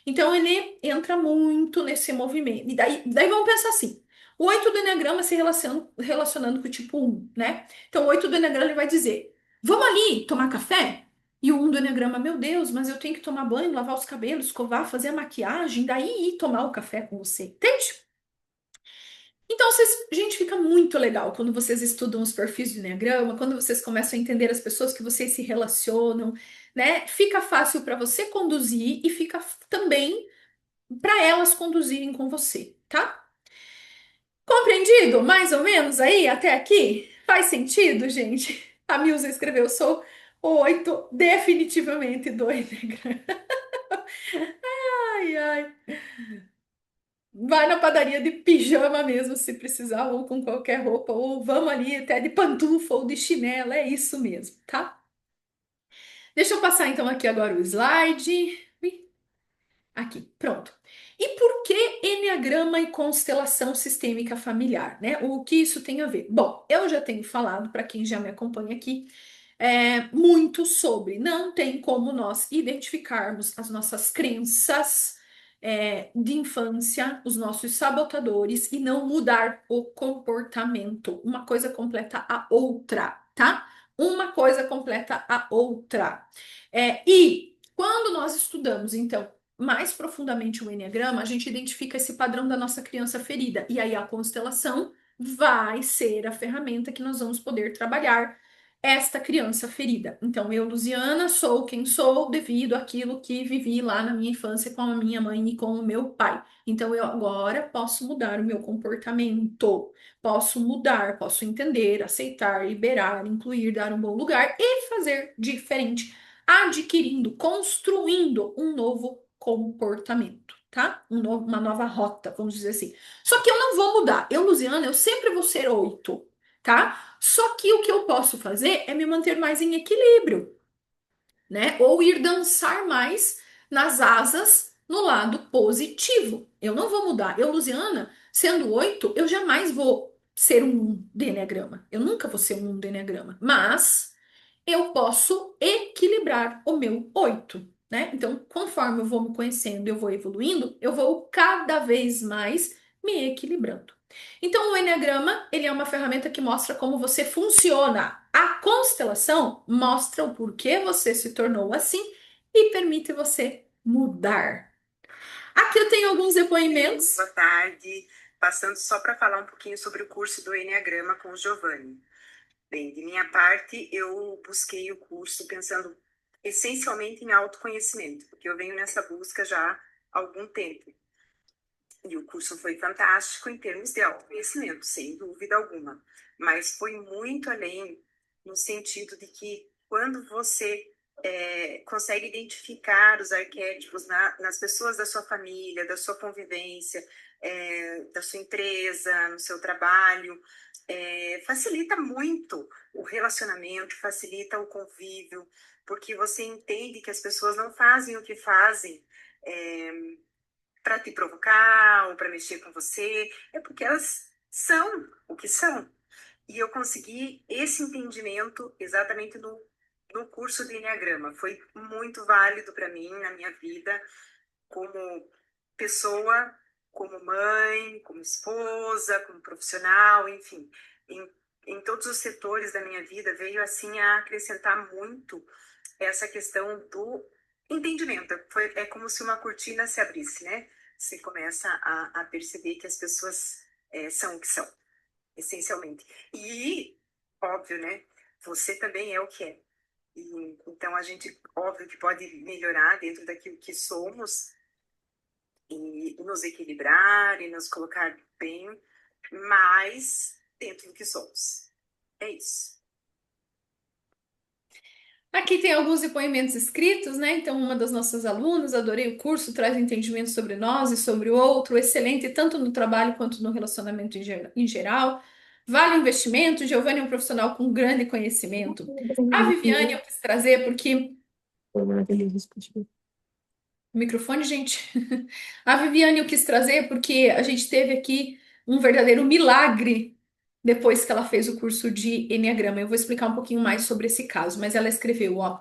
Então ele entra muito nesse movimento. E daí vamos pensar assim: o 8 do Enneagrama se relacionando com o tipo 1, né? Então o 8 do Enneagrama ele vai dizer: vamos ali tomar café? E o 1 do Enneagrama, meu Deus, mas eu tenho que tomar banho, lavar os cabelos, escovar, fazer a maquiagem, daí ir tomar o café com você. Entende? Então, gente, fica muito legal quando vocês estudam os perfis do Enneagrama, quando vocês começam a entender as pessoas que vocês se relacionam, né? Fica fácil para você conduzir e fica também para elas conduzirem com você, tá? Compreendido? Mais ou menos aí até aqui? Faz sentido, gente? A Milza escreveu: sou o 8, definitivamente do Enneagrama. Ai, ai. Vai na padaria de pijama mesmo, se precisar, ou com qualquer roupa, ou vamos ali até de pantufa ou de chinelo, é isso mesmo, tá? Deixa eu passar então aqui agora o slide. Ui, aqui, pronto. E por que Enneagrama e constelação sistêmica familiar, né? O que isso tem a ver? Bom, eu já tenho falado, para quem já me acompanha aqui, muito sobre. Não tem como nós identificarmos as nossas crenças de infância, os nossos sabotadores e não mudar o comportamento. Uma coisa completa a outra, tá? Uma coisa completa a outra. E quando nós estudamos, então, mais profundamente o Enneagrama, a gente identifica esse padrão da nossa criança ferida. E aí a constelação vai ser a ferramenta que nós vamos poder trabalhar esta criança ferida. Então, eu, Luciana, sou quem sou devido àquilo que vivi lá na minha infância com a minha mãe e com o meu pai. Então, eu agora posso mudar o meu comportamento, posso mudar, posso entender, aceitar, liberar, incluir, dar um bom lugar e fazer diferente, adquirindo, construindo um novo comportamento. Tá? Uma nova rota, vamos dizer assim. Só que eu não vou mudar. Eu, Luciana, eu sempre vou ser 8, tá? Só que o que eu posso fazer é me manter mais em equilíbrio, né? Ou ir dançar mais nas asas no lado positivo. Eu não vou mudar. Eu, Luciana, sendo 8, eu jamais vou ser um 1 de Enneagrama. Eu nunca vou ser um 1 de Enneagrama. Mas eu posso equilibrar o meu 8, né? Então, conforme eu vou me conhecendo, eu vou evoluindo, eu vou cada vez mais me equilibrando. Então, o Enneagrama, ele é uma ferramenta que mostra como você funciona. A constelação mostra o porquê você se tornou assim e permite você mudar. Aqui eu tenho alguns depoimentos. Boa tarde, passando só para falar um pouquinho sobre o curso do Enneagrama com o Giovanni. Bem, de minha parte, eu busquei o curso pensando essencialmente em autoconhecimento, porque eu venho nessa busca já há algum tempo. E o curso foi fantástico em termos de autoconhecimento, sem dúvida alguma. Mas foi muito além no sentido de que quando você consegue identificar os arquétipos nas pessoas da sua família, da sua convivência, da sua empresa, no seu trabalho, facilita muito o relacionamento, facilita o convívio, porque você entende que as pessoas não fazem o que fazem para te provocar ou para mexer com você, é porque elas são o que são. E eu consegui esse entendimento exatamente no curso de Enneagrama. Foi muito válido para mim na minha vida, como pessoa, como mãe, como esposa, como profissional, enfim. Em, em todos os setores da minha vida veio assim a acrescentar muito essa questão do entendimento. É como se uma cortina se abrisse, né? Você começa a perceber que as pessoas são o que são, essencialmente. E, óbvio, né? Você também é o que é. E, então, a gente, óbvio que pode melhorar dentro daquilo que somos e nos equilibrar e nos colocar bem, mas dentro do que somos. É isso. Aqui tem alguns depoimentos escritos, né? Então, uma das nossas alunas, adorei o curso, traz entendimento sobre nós e sobre o outro, excelente, tanto no trabalho quanto no relacionamento em geral. Vale o investimento, Giovanni é um profissional com grande conhecimento. A Viviane eu quis trazer porque. O microfone, gente. A Viviane eu quis trazer porque a gente teve aqui um verdadeiro milagre depois que ela fez o curso de Enneagrama. Eu vou explicar um pouquinho mais sobre esse caso, mas ela escreveu, ó.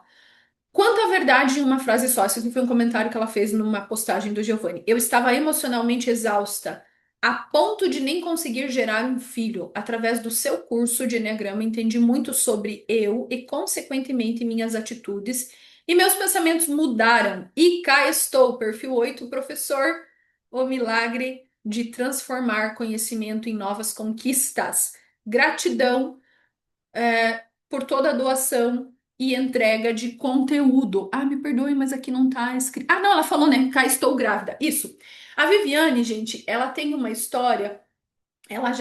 Quanto à verdade em uma frase só, esse aqui foi um comentário que ela fez numa postagem do Giovanni. Eu estava emocionalmente exausta, a ponto de nem conseguir gerar um filho. Através do seu curso de Eneagrama, entendi muito sobre eu e, consequentemente, minhas atitudes. E meus pensamentos mudaram. E cá estou, perfil 8, professor, o milagre de transformar conhecimento em novas conquistas. Gratidão por toda a doação e entrega de conteúdo. Ah, me perdoe, mas aqui não tá escrito. Ah, não, ela falou, né? Cá estou grávida. Isso. A Viviane, gente, ela tem uma história. Ela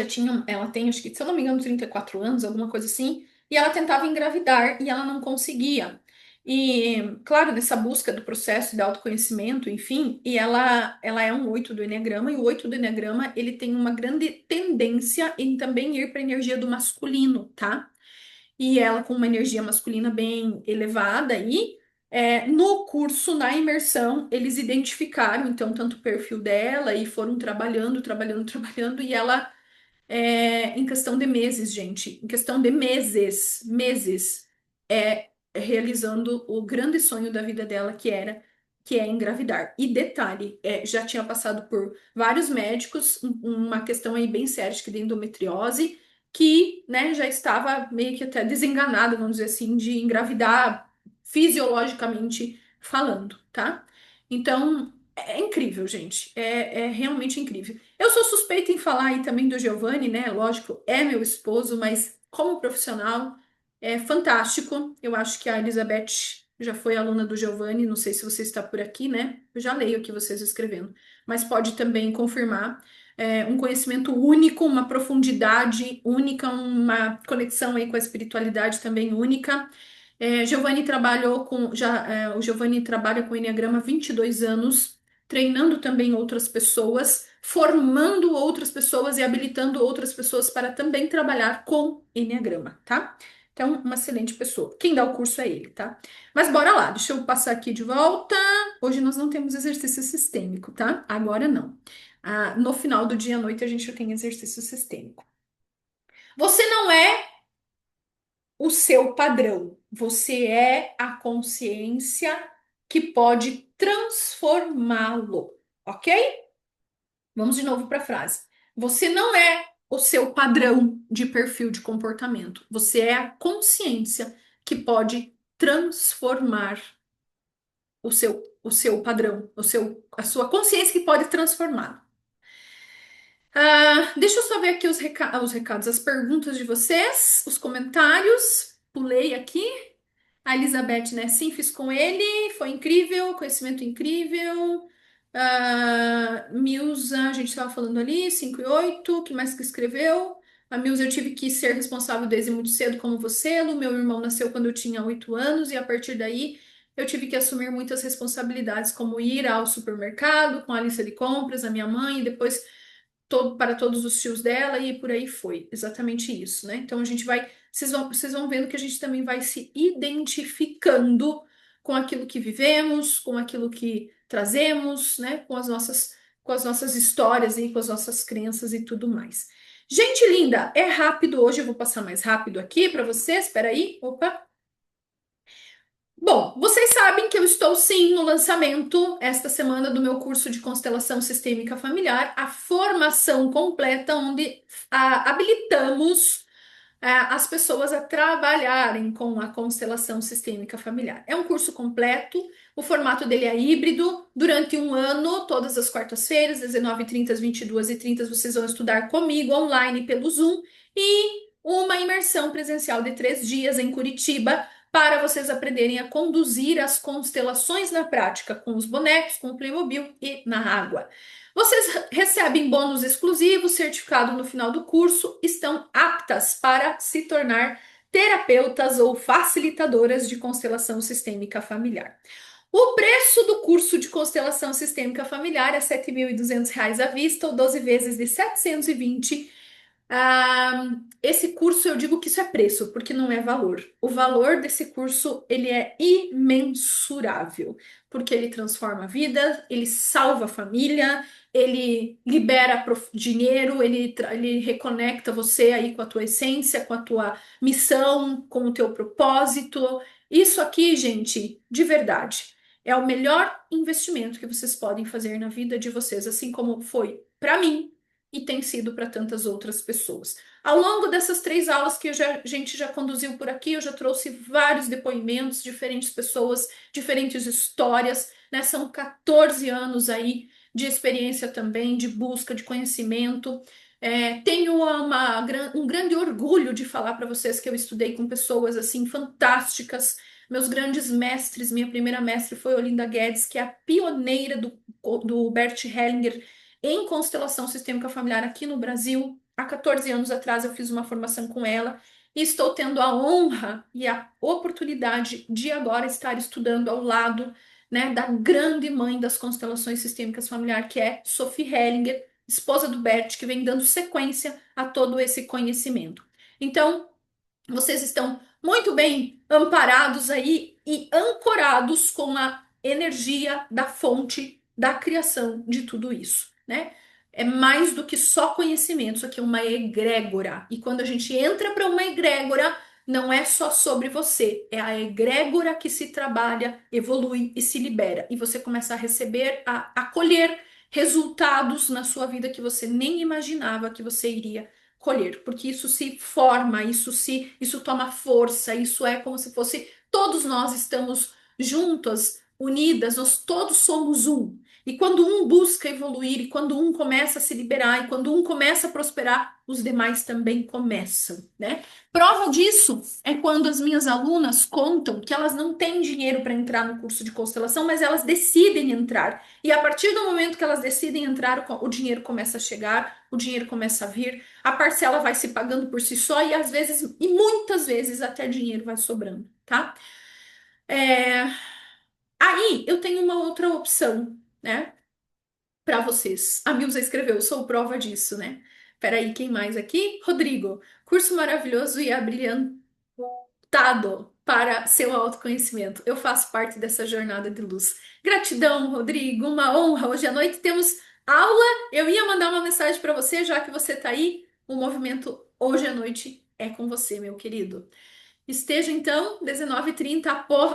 tem, acho que, se eu não me engano, 34 anos, alguma coisa assim. E ela tentava engravidar e ela não conseguia. E, claro, nessa busca do processo de autoconhecimento, enfim, e ela é um 8 do Eneagrama, e o 8 do Eneagrama, ele tem uma grande tendência em também ir para a energia do masculino, tá? E ela com uma energia masculina bem elevada e no curso, na imersão, eles identificaram então tanto o perfil dela e foram trabalhando, trabalhando, trabalhando, e ela em questão de meses, gente, em questão de meses, realizando o grande sonho da vida dela, que é engravidar. E detalhe, já tinha passado por vários médicos, uma questão aí bem séria, acho que de endometriose, que, né, já estava meio que até desenganada, vamos dizer assim, de engravidar fisiologicamente falando, tá? Então, é incrível, gente. É realmente incrível. Eu sou suspeita em falar aí também do Giovanni, né? Lógico, é meu esposo, mas como profissional é fantástico. Eu acho que a Elizabeth já foi aluna do Giovanni, não sei se você está por aqui, né? Eu já leio aqui vocês escrevendo, mas pode também confirmar um conhecimento único, uma profundidade única, uma conexão aí com a espiritualidade também única. Giovanni trabalhou com, já, o Giovanni trabalha com Enneagrama há 22 anos, treinando também outras pessoas, formando outras pessoas e habilitando outras pessoas para também trabalhar com Enneagrama, tá? Então, uma excelente pessoa. Quem dá o curso é ele, tá? Mas bora lá, deixa eu passar aqui de volta. Hoje nós não temos exercício sistêmico, tá? Agora não. No final do dia à noite a gente já tem exercício sistêmico. Você não é o seu padrão. Você é a consciência que pode transformá-lo, ok? Vamos de novo para a frase. Você não é o seu padrão de perfil de comportamento. Você é a consciência que pode transformar o seu padrão, a sua consciência que pode transformá-lo. Deixa eu só ver aqui os recados, as perguntas de vocês, os comentários. Pulei aqui. A Elizabeth, né? Sim, fiz com ele, foi incrível, conhecimento incrível. Milza, a gente estava falando ali, 5 e 8, o que mais que escreveu? A Milza, eu tive que ser responsável desde muito cedo, como você, Lu. Meu irmão nasceu quando eu tinha 8 anos, e a partir daí eu tive que assumir muitas responsabilidades, como ir ao supermercado com a lista de compras, a minha mãe, e depois para todos os tios dela e por aí foi. Exatamente isso, né? Então a gente vai, vocês vão vendo que a gente também vai se identificando com aquilo que vivemos, com aquilo que trazemos, né? Com as nossas histórias e com as nossas crenças e tudo mais. Gente linda, é rápido hoje, eu vou passar mais rápido aqui para vocês. Espera aí, opa. Bom, vocês sabem que eu estou sim no lançamento esta semana do meu curso de constelação sistêmica familiar, a formação completa, onde habilitamos as pessoas a trabalharem com a constelação sistêmica familiar. É um curso completo, o formato dele é híbrido, durante um ano, todas as quartas-feiras, 19h30 às 22h30, vocês vão estudar comigo online pelo Zoom e uma imersão presencial de 3 dias em Curitiba para vocês aprenderem a conduzir as constelações na prática, com os bonecos, com o Playmobil e na água. Vocês recebem bônus exclusivos, certificado no final do curso, estão aptas para se tornar terapeutas ou facilitadoras de constelação sistêmica familiar. O preço do curso de constelação sistêmica familiar é R$ 7.200 à vista ou 12 vezes de 720. Esse curso eu digo que isso é preço, porque não é valor. O valor desse curso ele é imensurável, porque ele transforma a vida, ele salva a família, ele libera dinheiro, ele reconecta você aí com a tua essência, com a tua missão, com o teu propósito. Isso aqui, gente, de verdade, é o melhor investimento que vocês podem fazer na vida de vocês, assim como foi para mim e tem sido para tantas outras pessoas. Ao longo dessas 3 aulas que a gente já conduziu por aqui, eu já trouxe vários depoimentos, diferentes pessoas, diferentes histórias, né? São 14 anos aí de experiência também, de busca de conhecimento. Tenho um grande orgulho de falar para vocês que eu estudei com pessoas assim fantásticas. Meus grandes mestres, minha primeira mestre foi Olinda Guedes, que é a pioneira do Bert Hellinger em constelação sistêmica familiar aqui no Brasil. Há 14 anos atrás eu fiz uma formação com ela e estou tendo a honra e a oportunidade de agora estar estudando ao lado, né, da grande mãe das constelações sistêmicas familiar, que é Sophie Hellinger, esposa do Bert, que vem dando sequência a todo esse conhecimento. Então, vocês estão muito bem amparados aí e ancorados com a energia da fonte da criação de tudo isso, né? É mais do que só conhecimento, isso aqui é uma egrégora. E quando a gente entra para uma egrégora, não é só sobre você, é a egrégora que se trabalha, evolui e se libera. E você começa a receber, a colher resultados na sua vida que você nem imaginava que você iria colher, porque isso se forma, isso toma força, isso é como se fosse todos nós estamos juntas, unidas, nós todos somos um. E quando um busca evoluir, e quando um começa a se liberar, e quando um começa a prosperar, os demais também começam, né? Prova disso é quando as minhas alunas contam que elas não têm dinheiro para entrar no curso de constelação, mas elas decidem entrar. E a partir do momento que elas decidem entrar, o dinheiro começa a chegar, o dinheiro começa a vir, a parcela vai se pagando por si só e às vezes, e muitas vezes até dinheiro vai sobrando, tá? É, Aí eu tenho uma outra opção, né? Para vocês. A Milza escreveu, sou prova disso, né? Peraí, quem mais aqui? Rodrigo, curso maravilhoso e abrilhantado para seu autoconhecimento. Eu faço parte dessa jornada de luz. Gratidão, Rodrigo, uma honra. Hoje à noite temos aula. Eu ia mandar uma mensagem para você, já que você está aí. O movimento hoje à noite é com você, meu querido. Esteja então, 19h30,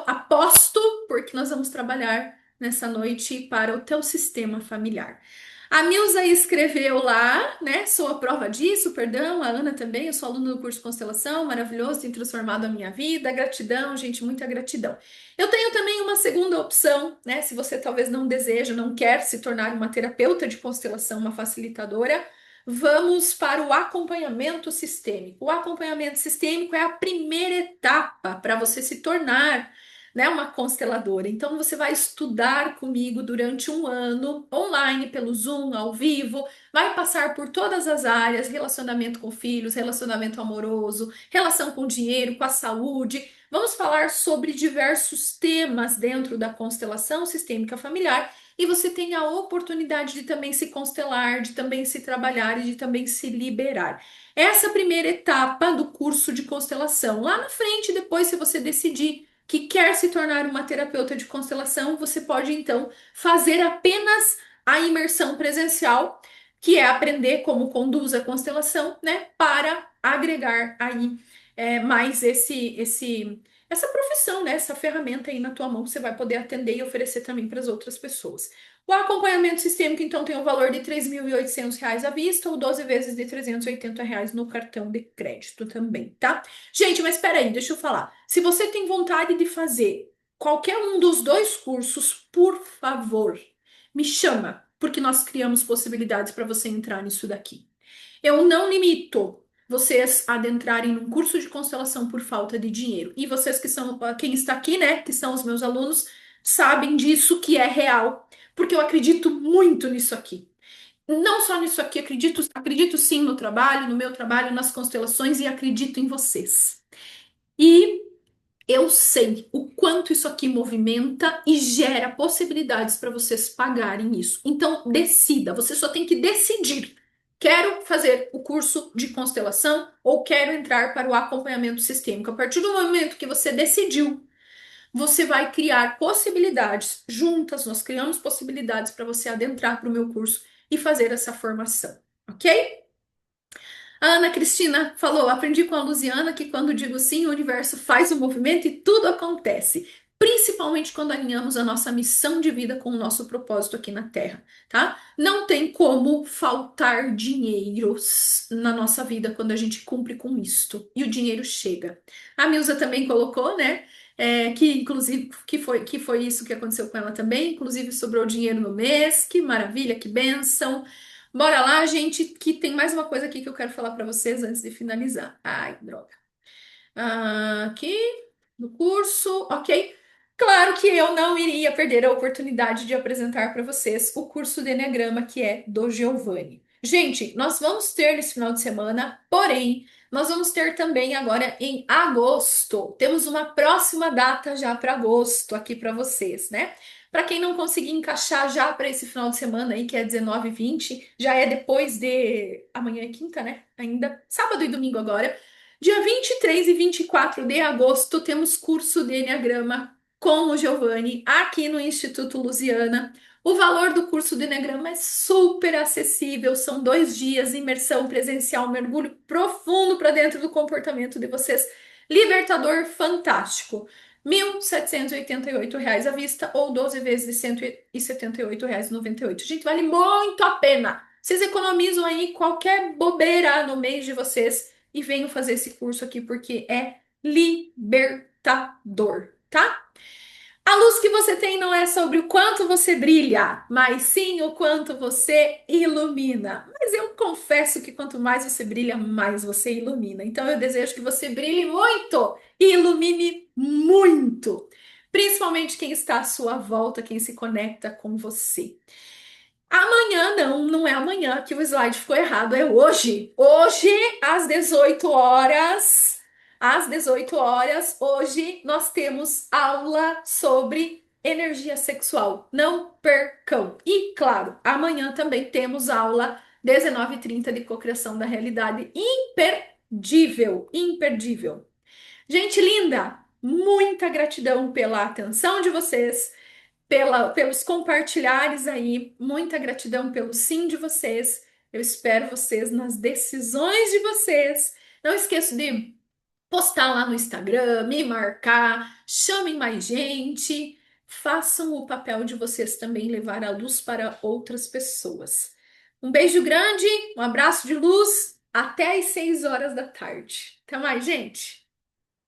aposto, porque nós vamos trabalhar nessa noite para o teu sistema familiar. A Milza escreveu lá, né? Sou a prova disso, perdão. A Ana também, eu sou aluna do curso Constelação, maravilhoso, tem transformado a minha vida. Gratidão, gente, muita gratidão. Eu tenho também uma segunda opção, né? Se você talvez não deseja, não quer se tornar uma terapeuta de constelação, uma facilitadora, vamos para o acompanhamento sistêmico. O acompanhamento sistêmico é a primeira etapa para você se tornar, né, uma consteladora. Então, você vai estudar comigo durante um ano, online, pelo Zoom, ao vivo, vai passar por todas as áreas: relacionamento com filhos, relacionamento amoroso, relação com o dinheiro, com a saúde. Vamos falar sobre diversos temas dentro da constelação sistêmica familiar e você tem a oportunidade de também se constelar, de também se trabalhar e de também se liberar. Essa primeira etapa do curso de constelação. Lá na frente, depois, se você decidir que quer se tornar uma terapeuta de constelação, você pode então fazer apenas a imersão presencial, que é aprender como conduz a constelação, né, para agregar aí mais essa profissão, né, essa ferramenta aí na tua mão que você vai poder atender e oferecer também para as outras pessoas. O acompanhamento sistêmico, então, tem o valor de R$ 3.800 à vista ou 12 vezes de R$ 380 no cartão de crédito também, tá? Gente, mas espera aí, deixa eu falar. Se você tem vontade de fazer qualquer um dos dois cursos, por favor, me chama, porque nós criamos possibilidades para você entrar nisso daqui. Eu não limito vocês adentrarem num curso de constelação por falta de dinheiro. E vocês que são, quem está aqui, né, que são os meus alunos, sabem disso que é real, porque eu acredito muito nisso aqui. Não só nisso aqui, acredito sim no trabalho, no meu trabalho, nas constelações e acredito em vocês. E eu sei o quanto isso aqui movimenta e gera possibilidades para vocês pagarem isso. Então, decida, você só tem que decidir. Quero fazer o curso de constelação ou quero entrar para o acompanhamento sistêmico. A partir do momento que você decidiu, você vai criar possibilidades. Juntas, nós criamos possibilidades para você adentrar para o meu curso e fazer essa formação, ok? A Ana Cristina falou: aprendi com a Luciana que quando digo sim, o universo faz o movimento e tudo acontece. Principalmente quando alinhamos a nossa missão de vida com o nosso propósito aqui na Terra, tá? Não tem como faltar dinheiros na nossa vida quando a gente cumpre com isto. E o dinheiro chega. A Milza também colocou, né? Que inclusive que foi isso que aconteceu com ela também. Inclusive sobrou dinheiro no mês. Que maravilha, que bênção. Bora lá, gente, que tem mais uma coisa aqui que eu quero falar para vocês antes de finalizar. Ai, droga. Aqui no curso, ok. Claro que eu não iria perder a oportunidade de apresentar para vocês o curso de Eneagrama que é do Giovanni. Gente, nós vamos ter nesse final de semana, porém, nós vamos ter também agora em agosto. Temos uma próxima data já para agosto aqui para vocês, né? Para quem não conseguir encaixar já para esse final de semana aí, que é 19 e 20, já é depois de. Amanhã é quinta, né? Ainda. Sábado e domingo agora. Dia 23 e 24 de agosto, temos curso de Eneagrama com o Giovanni aqui no Instituto Lusiana. O valor do curso de Eneagrama é super acessível, são 2 dias, imersão presencial, mergulho profundo para dentro do comportamento de vocês. Libertador fantástico. R$ 1.788 à vista ou 12 vezes de R$ 178,98. Gente, vale muito a pena. Vocês economizam aí qualquer bobeira no mês de vocês e venham fazer esse curso aqui porque é libertador, tá? A luz que você tem não é sobre o quanto você brilha, mas sim o quanto você ilumina. Mas eu confesso que quanto mais você brilha, mais você ilumina. Então eu desejo que você brilhe muito e ilumine muito. Principalmente quem está à sua volta, quem se conecta com você. Amanhã não é amanhã que o slide ficou errado, é hoje. Hoje, às 18 horas, hoje nós temos aula sobre energia sexual. Não percam. E claro, amanhã também temos aula 19h30 de cocriação da realidade. Imperdível, imperdível. Gente linda, muita gratidão pela atenção de vocês pelos compartilhares aí. Muita gratidão pelo sim de vocês. Eu espero vocês nas decisões de vocês. Não esqueça de postar lá no Instagram, me marcar, chamem mais gente. Façam o papel de vocês também levar a luz para outras pessoas. Um beijo grande, um abraço de luz. Até às 6 horas da tarde. Até mais, gente!